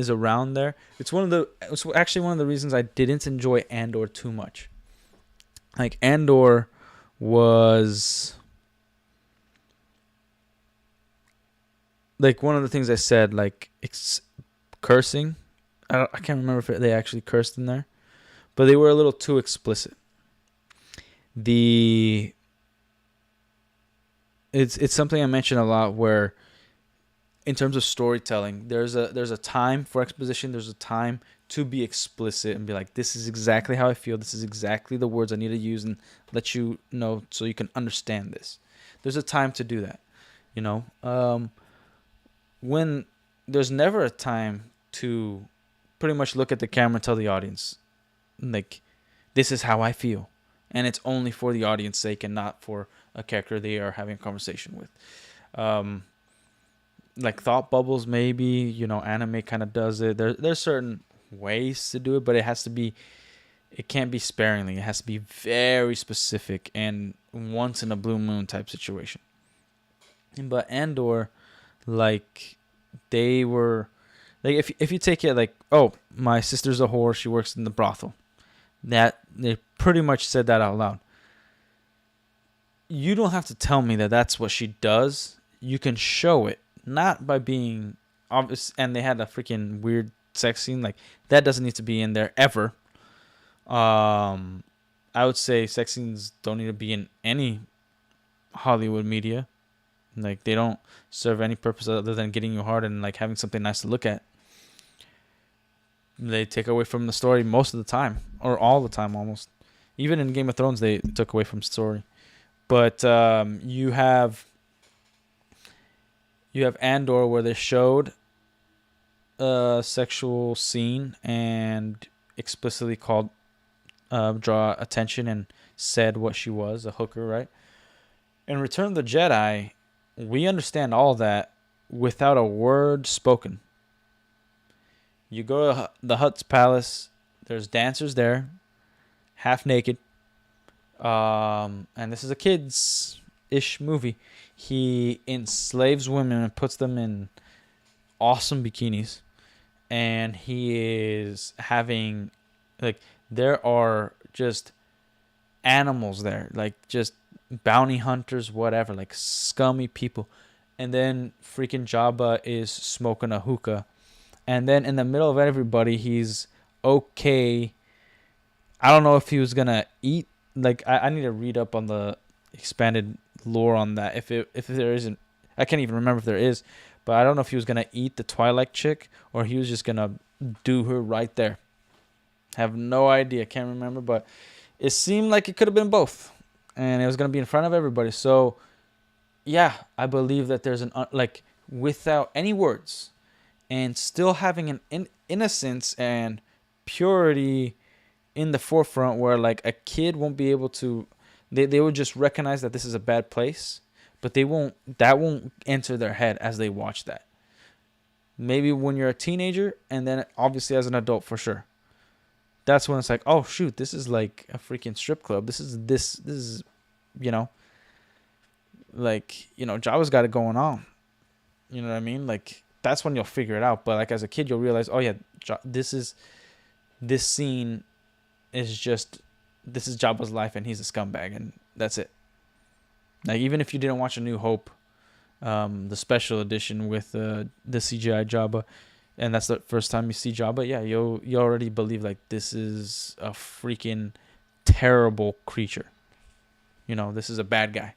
around there. It's actually one of the reasons I didn't enjoy Andor too much. Like, Andor was, like, one of the things I said, like, it's cursing. I can't remember if they actually cursed in there, but they were a little too explicit. It's something I mention a lot, where in terms of storytelling, there's a time for exposition, there's a time to be explicit and be like, this is exactly how I feel, this is exactly the words I need to use, and let you know so you can understand this. There's a time to do that, when there's never a time to pretty much look at the camera and tell the audience, like, this is how I feel, and it's only for the audience's sake and not for a character they are having a conversation with. Like, thought bubbles, maybe, anime kind of does it. There's certain ways to do it, but it can't be sparingly. It has to be very specific and once in a blue moon type situation. But Andor, like, they were, like, if you take it like, oh, my sister's a whore, she works in the brothel, that they pretty much said that out loud. You don't have to tell me that that's what she does. You can show it, not by being obvious. And they had a freaking weird sex scene, like, that doesn't need to be in there ever. I would say sex scenes don't need to be in any Hollywood media. Like, they don't serve any purpose other than getting you hard and, like, having something nice to look at. They take away from the story most of the time, or all the time almost. Even in Game of Thrones, they took away from story. But you have Andor, where they showed a sexual scene and explicitly draw attention and said what she was, a hooker, right? In Return of the Jedi, we understand all that without a word spoken. You go to the Hutt's palace, there's dancers there, half naked. And this is a kids-ish movie. He enslaves women and puts them in awesome bikinis. And he is having, like, there are just animals there, like, just bounty hunters, whatever, like, scummy people. And then freaking Jabba is smoking a hookah. And then in the middle of everybody, he's okay. I don't know if he was gonna eat. Like, I need to read up on the expanded lore on that. If there isn't, I can't even remember if there is. But I don't know if he was gonna eat the Twilight chick or he was just gonna do her right there. Have no idea. Can't remember. But it seemed like it could have been both, and it was gonna be in front of everybody. So yeah, I believe that there's like, without any words and still having an innocence and purity in the forefront, where like a kid won't be able to, they would just recognize that this is a bad place, but that won't enter their head as they watch that. Maybe when you're a teenager, and then obviously as an adult for sure. That's when it's like, oh shoot, this is like a freaking strip club. This is, like, Java's got it going on. You know what I mean? Like, that's when you'll figure it out. But like as a kid, you'll realize, oh yeah, this scene is just, this is Jabba's life, and he's a scumbag, and that's it. Like, even if you didn't watch A New Hope, the special edition with the CGI Jabba, and that's the first time you see Jabba, yeah, you already believe like this is a freaking terrible creature. This is a bad guy.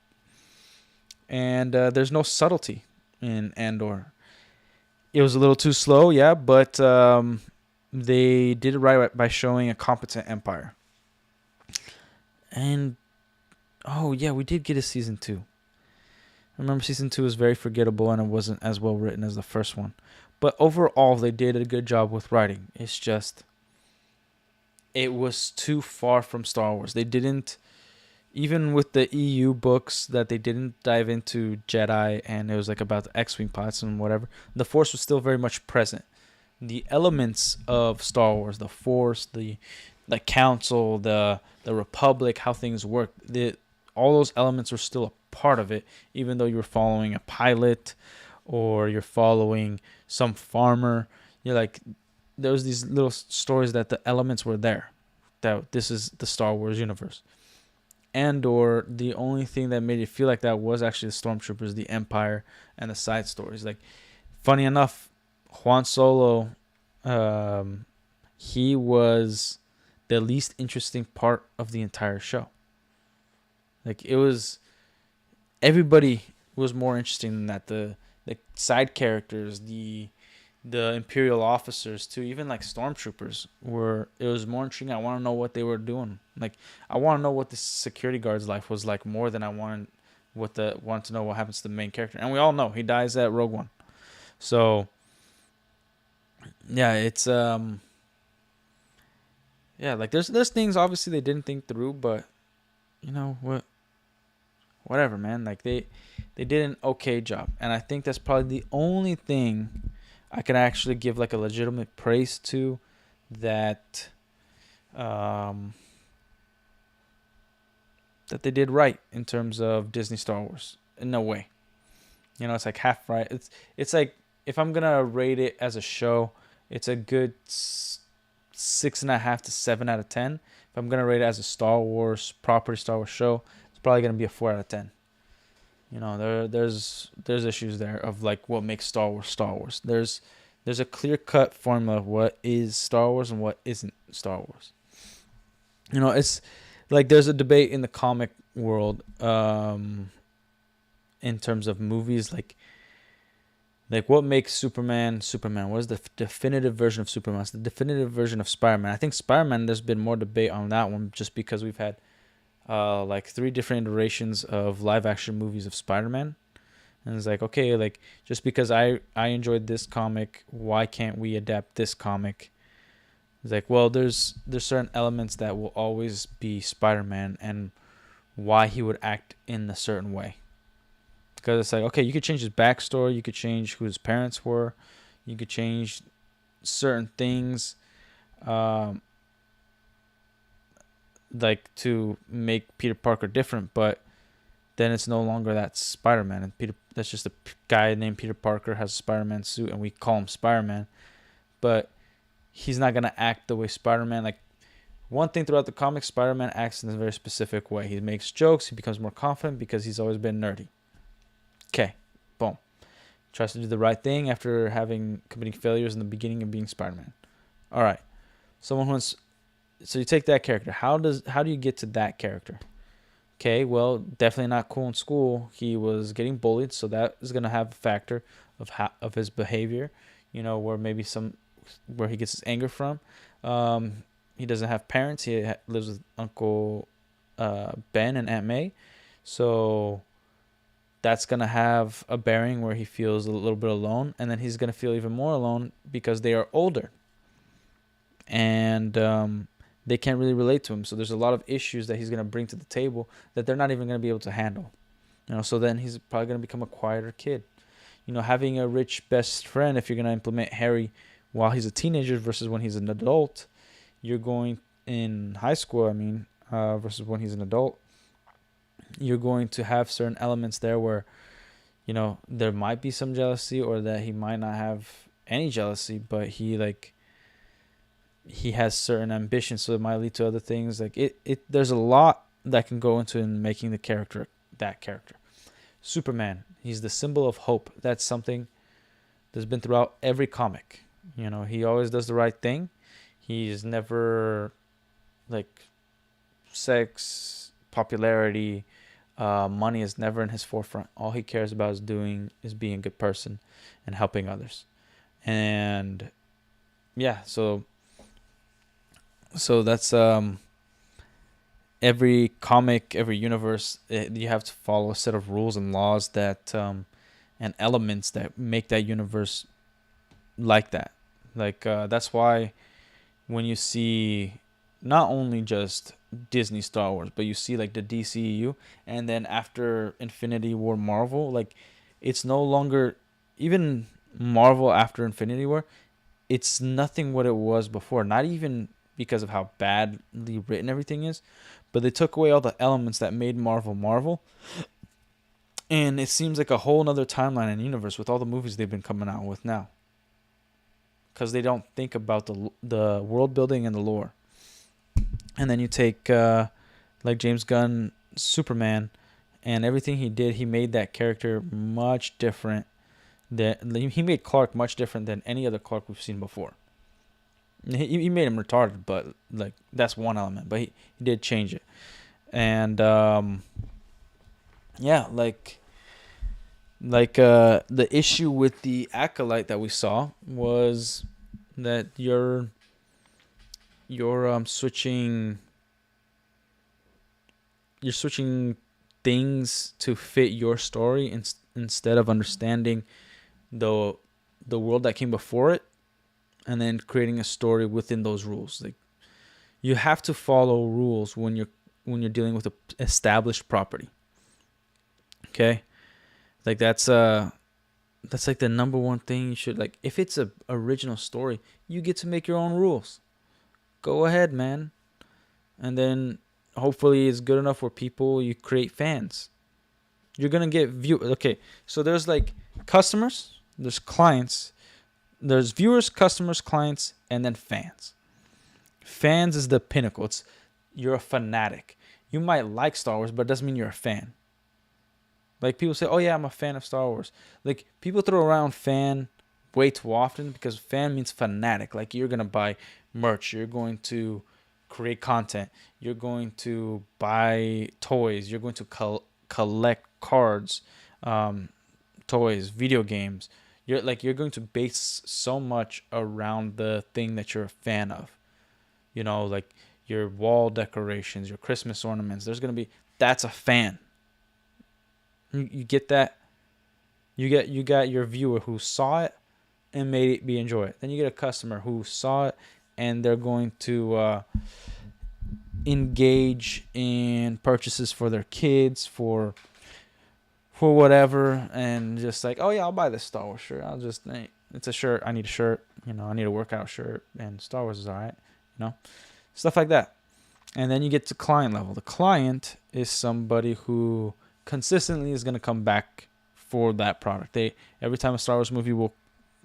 And there's no subtlety in Andor. It was a little too slow, yeah, but they did it right by showing a competent Empire. And oh yeah, we did get a season 2. I remember season 2 was very forgettable, and it wasn't as well written as the first one. But overall, they did a good job with writing. It's just, it was too far from Star Wars. They didn't, even with the EU books, that they didn't dive into Jedi, and it was like about the X-Wing pilots and whatever. The Force was still very much present. The elements of Star Wars, the Force, the Council, the Republic, how things work, all those elements were still a part of it, even though you were following a pilot or you're following some farmer. You're like, there was these little stories that the elements were there, that this is the Star Wars universe. Or the only thing that made it feel like that was actually the Stormtroopers, the Empire, and the side stories. Like, funny enough, Juan Solo, he was the least interesting part of the entire show. Like, it was, everybody was more interesting than that. The side characters, the Imperial officers too, even like Stormtroopers it was more intriguing. I want to know what they were doing. Like, I want to know what the security guard's life was like more than I wanted to know what happens to the main character. And we all know he dies at Rogue One. So yeah, it's like there's things obviously they didn't think through, but whatever, man. Like, they did an okay job, and I think that's probably the only thing I can actually give like a legitimate praise to, that that they did right in terms of Disney Star Wars. In no way, it's like half right. It's like, if I'm gonna rate it as a show, it's a good 6.5 to 7 out of 10. If I'm gonna rate it as a Star Wars property, Star Wars show, it's probably gonna be a 4 out of 10. There's issues there of like what makes Star Wars Star Wars. There's a clear-cut formula of what is Star Wars and what isn't Star Wars. It's like there's a debate in the comic world in terms of movies, like what makes Superman Superman? What is the definitive version of Superman? It's the definitive version of Spider-Man. I think Spider-Man, there's been more debate on that one, just because we've had like 3 different iterations of live action movies of Spider-Man. And it's like, okay, like, just because I enjoyed this comic, why can't we adapt this comic? It's like, well, there's certain elements that will always be Spider-Man, and why he would act in a certain way. Because it's like, okay, you could change his backstory, you could change who his parents were, you could change certain things, like to make Peter Parker different, but then it's no longer that Spider-Man, and that's just a guy named Peter Parker has a Spider-Man suit, and we call him Spider-Man, but he's not gonna act the way Spider-Man. Like, one thing throughout the comics, Spider-Man acts in a very specific way. He makes jokes, he becomes more confident because he's always been nerdy. Okay, boom. Tries to do the right thing after committing failures in the beginning of being Spider-Man. All right, so you take that character. How do you get to that character? Okay, well, definitely not cool in school. He was getting bullied, so that is gonna have a factor of his behavior. Where maybe where he gets his anger from. he doesn't have parents. He lives with Uncle Ben and Aunt May, so that's gonna have a bearing where he feels a little bit alone, and then he's gonna feel even more alone because they are older, and they can't really relate to him. So there's a lot of issues that he's gonna bring to the table that they're not even gonna be able to handle. So then he's probably gonna become a quieter kid. Having a rich best friend, if you're gonna implement Harry while he's a teenager versus when he's an adult, you're going in high school. Versus when he's an adult, you're going to have certain elements there where, there might be some jealousy, or that he might not have any jealousy, but he has certain ambitions, so it might lead to other things. There's a lot that can go into in making the character that character. Superman, he's the symbol of hope. That's something that's been throughout every comic. He always does the right thing. He's never sex, popularity, money is never in his forefront. All he cares about is being a good person and helping others. And yeah, so that's every comic, every universe, you have to follow a set of rules and laws that and elements that make that universe like that. That's why when you see not only just Disney Star Wars, but you see the DCEU, and then after Infinity War Marvel, it's no longer, even Marvel after Infinity War, it's nothing what it was before. Not even because of how badly written everything is, but they took away all the elements that made Marvel, and it seems like a whole nother timeline and universe with all the movies they've been coming out with now, because they don't think about the world building and the lore. And then you take James Gunn Superman, and everything he did, he made that character much different. He made Clark much different than any other Clark we've seen before. He made him retarded, but that's one element. But he did change it, and the issue with the Acolyte that we saw was that you're switching things to fit your story instead of understanding the world that came before it, and then creating a story within those rules. You have to follow rules when you're dealing with an established property. Okay, that's the number one thing you should if it's a original story, you get to make your own rules. Go ahead, man. And then hopefully it's good enough where you create fans. You're going to get viewers. Okay, so there's customers, there's clients, there's viewers, customers, clients, and then fans. Fans is the pinnacle. You're a fanatic. You might like Star Wars, but it doesn't mean you're a fan. People say, oh yeah, I'm a fan of Star Wars. People throw around fan way too often, because fan means fanatic. You're going to buy merch, you're going to create content, you're going to buy toys, you're going to collect cards, toys, video games. You're going to base so much around the thing that you're a fan of. Your wall decorations, your Christmas ornaments. That's a fan. You get that? You got your viewer who saw it and made it enjoy it. Then you get a customer who saw it and they're going to engage in purchases for their kids, for whatever, and just oh yeah, I'll buy this Star Wars shirt. It's a shirt. I need a shirt. I need a workout shirt, and Star Wars is all right. Stuff like that. And then you get to client level. The client is somebody who consistently is going to come back for that product. Every time a Star Wars movie will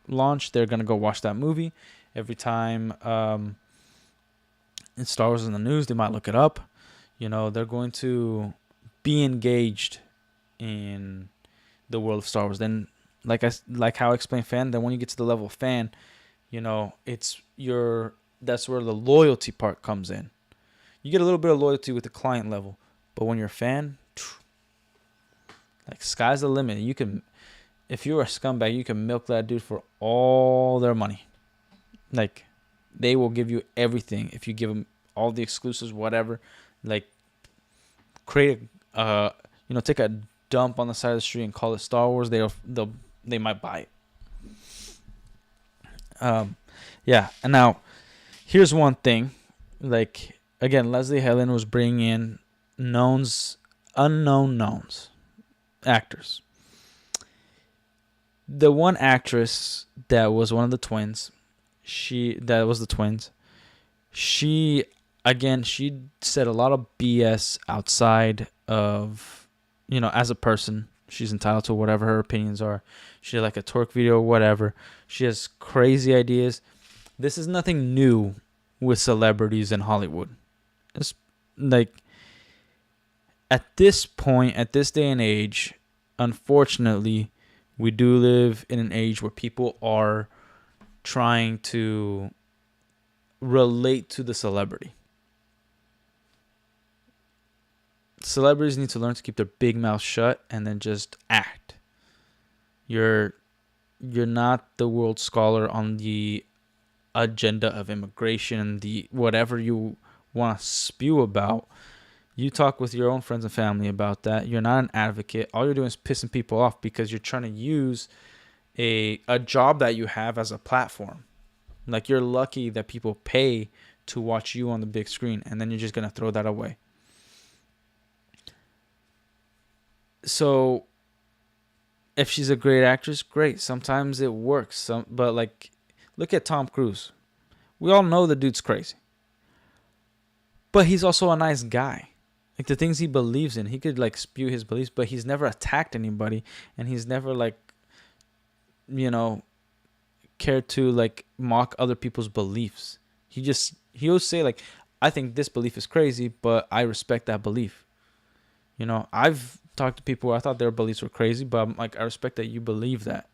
launch, they're going to go watch that movie. Every time Star Wars is in the news, they might look it up. They're going to be engaged in the world of Star Wars. Then, how I explained fan, then when you get to the level of fan, that's where the loyalty part comes in. You get a little bit of loyalty with the client level, but when you're a fan, sky's the limit. You can, if you're a scumbag, you can milk that dude for all their money. They will give you everything if you give them all the exclusives, whatever. Like, create take a dump on the side of the street and call it Star Wars. They might buy it. Yeah. And now, here's one thing. Like, again, Leslie Helen was bringing in unknown knowns, actors. The one actress that was one of the twins, she said a lot of BS outside of, as a person. She's entitled to whatever her opinions are. She did like a twerk video, whatever. She has crazy ideas. This is nothing new with celebrities in Hollywood. It's like, at this point, at this day and age, unfortunately, we do live in an age where people are trying to relate to the celebrity. Celebrities need to learn to keep their big mouth shut and then just act. You're not the world scholar on the agenda of immigration, the whatever you want to spew about. You talk with your own friends and family about that. You're not an advocate. All you're doing is pissing people off because you're trying to use a job that you have as a platform. Like, you're lucky that people pay to watch you on the big screen, and then you're just going to throw that away. So, if she's a great actress, great. Sometimes it works. But, like, look at Tom Cruise. We all know the dude's crazy. But he's also a nice guy. Like, the things he believes in, he could, like, spew his beliefs, but he's never attacked anybody, and he's never, like, cared to, like, mock other people's beliefs. He'll say, like, I think this belief is crazy, but I respect that belief. I've talked to people where I thought their beliefs were crazy, but I'm like, I respect that you believe that,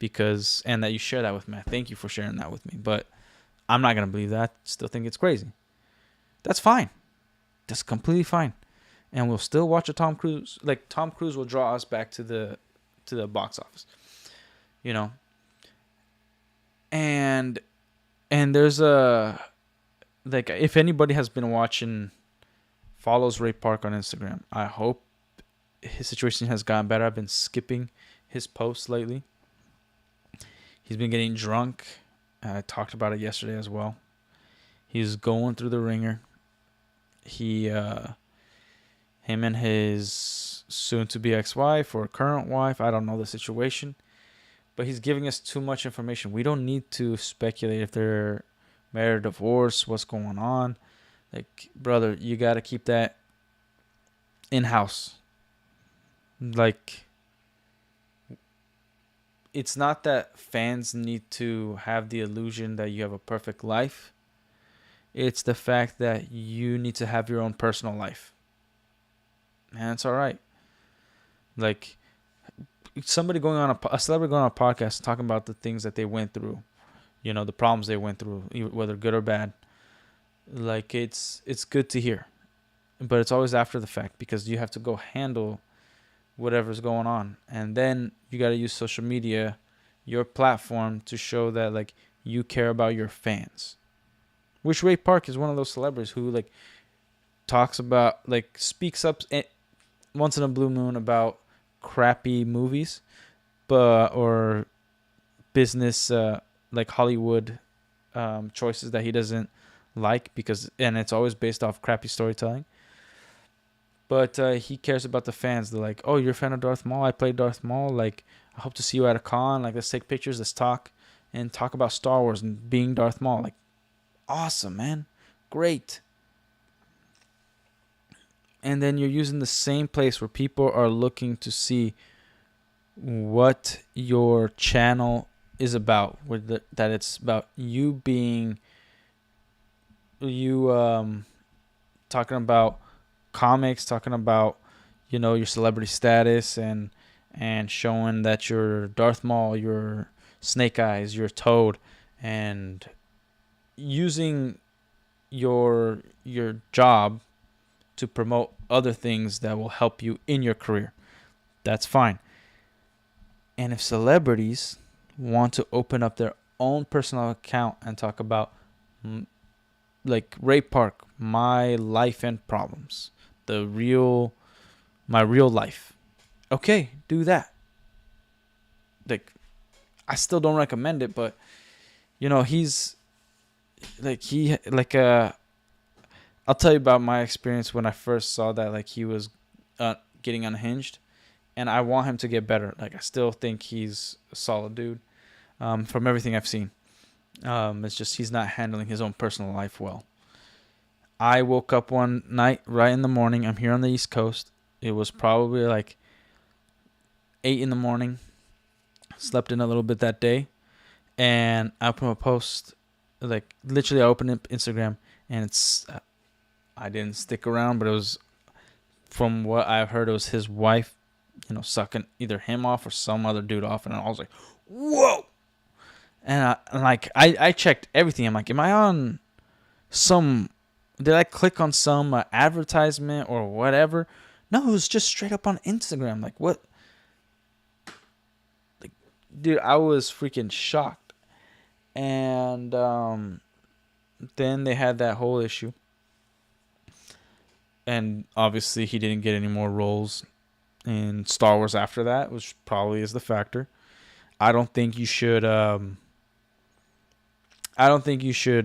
and that you share that with me. Thank you for sharing that with me, but I'm not going to believe that. Still think it's crazy. That's fine. That's completely fine. And we'll still watch a Tom Cruise. Like, Tom Cruise will draw us back to the box office. And there's like, if anybody has been watching, follows Ray Park on Instagram, I hope his situation has gotten better. I've been skipping his posts lately. He's been getting drunk. I talked about it yesterday as well. He's going through the ringer. Him and his soon-to-be ex-wife or current wife, I don't know the situation, but he's giving us too much information. We don't need to speculate if they're married or divorced, what's going on. Like, brother, you got to keep that in-house. Like, it's not that fans need to have the illusion that you have a perfect life. It's the fact that you need to have your own personal life. And it's all right. Like, somebody going on a celebrity going on a podcast talking about the things that they went through, the problems they went through, whether good or bad. Like, it's good to hear, but it's always after the fact, because you have to go handle whatever's going on, and then you got to use social media, your platform, to show that, like, you care about your fans. Which Ray Park is one of those celebrities who, like, talks about, like, speaks up once in a blue moon about crappy movies, or business, like Hollywood choices that he doesn't like, and it's always based off crappy storytelling. But he cares about the fans. They're like, oh, you're a fan of Darth Maul? I played Darth Maul. Like, I hope to see you at a con. Like, let's take pictures. Let's talk about Star Wars and being Darth Maul. Like, awesome, man. Great. And then you're using the same place where people are looking to see what your channel is about. That it's about you talking about comics, talking about, your celebrity status, and showing that you're Darth Maul, you're Snake Eyes, you're Toad, and using your job to promote other things that will help you in your career. That's fine. And if celebrities want to open up their own personal account and talk about like Ray Park, my life and problems, my real life. Okay, do that. Like, I still don't recommend it, but he's like I'll tell you about my experience when I first saw that, like, he was getting unhinged, and I want him to get better. Like, I still think he's a solid dude, from everything I've seen. It's just he's not handling his own personal life well. I woke up one night right in the morning. I'm here on the East Coast. It was probably like 8 in the morning. Slept in a little bit that day, and I put a post. Like, literally, I opened Instagram, and it's I didn't stick around, but it was, from what I've heard, it was his wife, sucking either him off or some other dude off, and I was like, whoa. And I checked everything. I'm like, am I on did I click on some advertisement or whatever? No, it was just straight up on Instagram. Like, what? Like, dude, I was freaking shocked. And then they had that whole issue. And obviously he didn't get any more roles in Star Wars after that, which probably is the factor. I don't think you should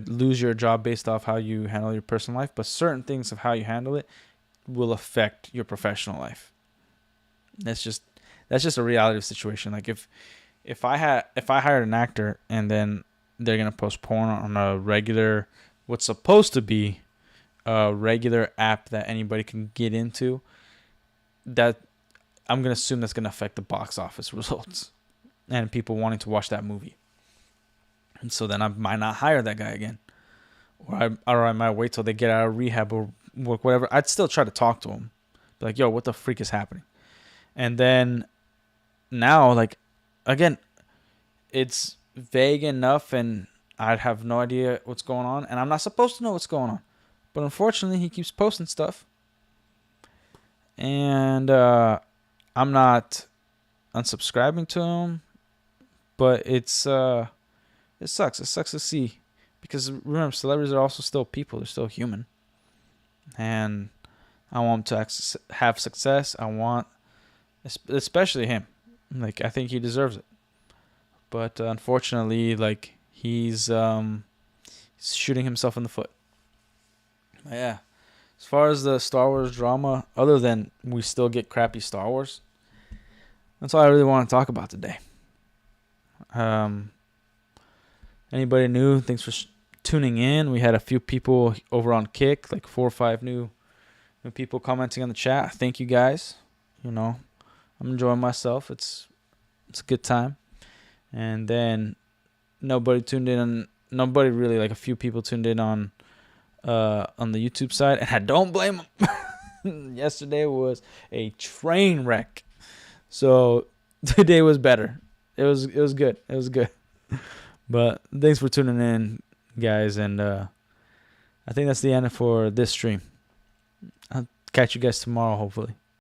lose your job based off how you handle your personal life, but certain things of how you handle it will affect your professional life. That's just a reality of the situation. Like, if I hired an actor and then they're gonna post porn on a regular, what's supposed to be a regular app that anybody can get into, that I'm gonna assume that's gonna affect the box office results and people wanting to watch that movie. And so then I might not hire that guy again, or I might wait till they get out of rehab or work, whatever. I'd still try to talk to him, be like, yo, what the freak is happening? And then now, like, again, it's vague enough, and I'd have no idea what's going on, and I'm not supposed to know what's going on. But unfortunately, he keeps posting stuff, and I'm not unsubscribing to him, but it sucks. It sucks to see, because remember, celebrities are also still people. They're still human, and I want him to have success. I want, especially him. Like, I think he deserves it. But unfortunately, like, he's shooting himself in the foot. But yeah, as far as the Star Wars drama, other than we still get crappy Star Wars, that's all I really want to talk about today. Anybody new? Thanks for tuning in. We had a few people over on Kick, like 4 or 5 new people commenting on the chat. Thank you guys. I'm enjoying myself. It's a good time. And then nobody tuned in on, nobody really, like a few people tuned in on the YouTube side, and I don't blame them. Yesterday was a train wreck. So today was better. It was good. It was good. But thanks for tuning in, guys, and I think that's the end for this stream. I'll catch you guys tomorrow, hopefully.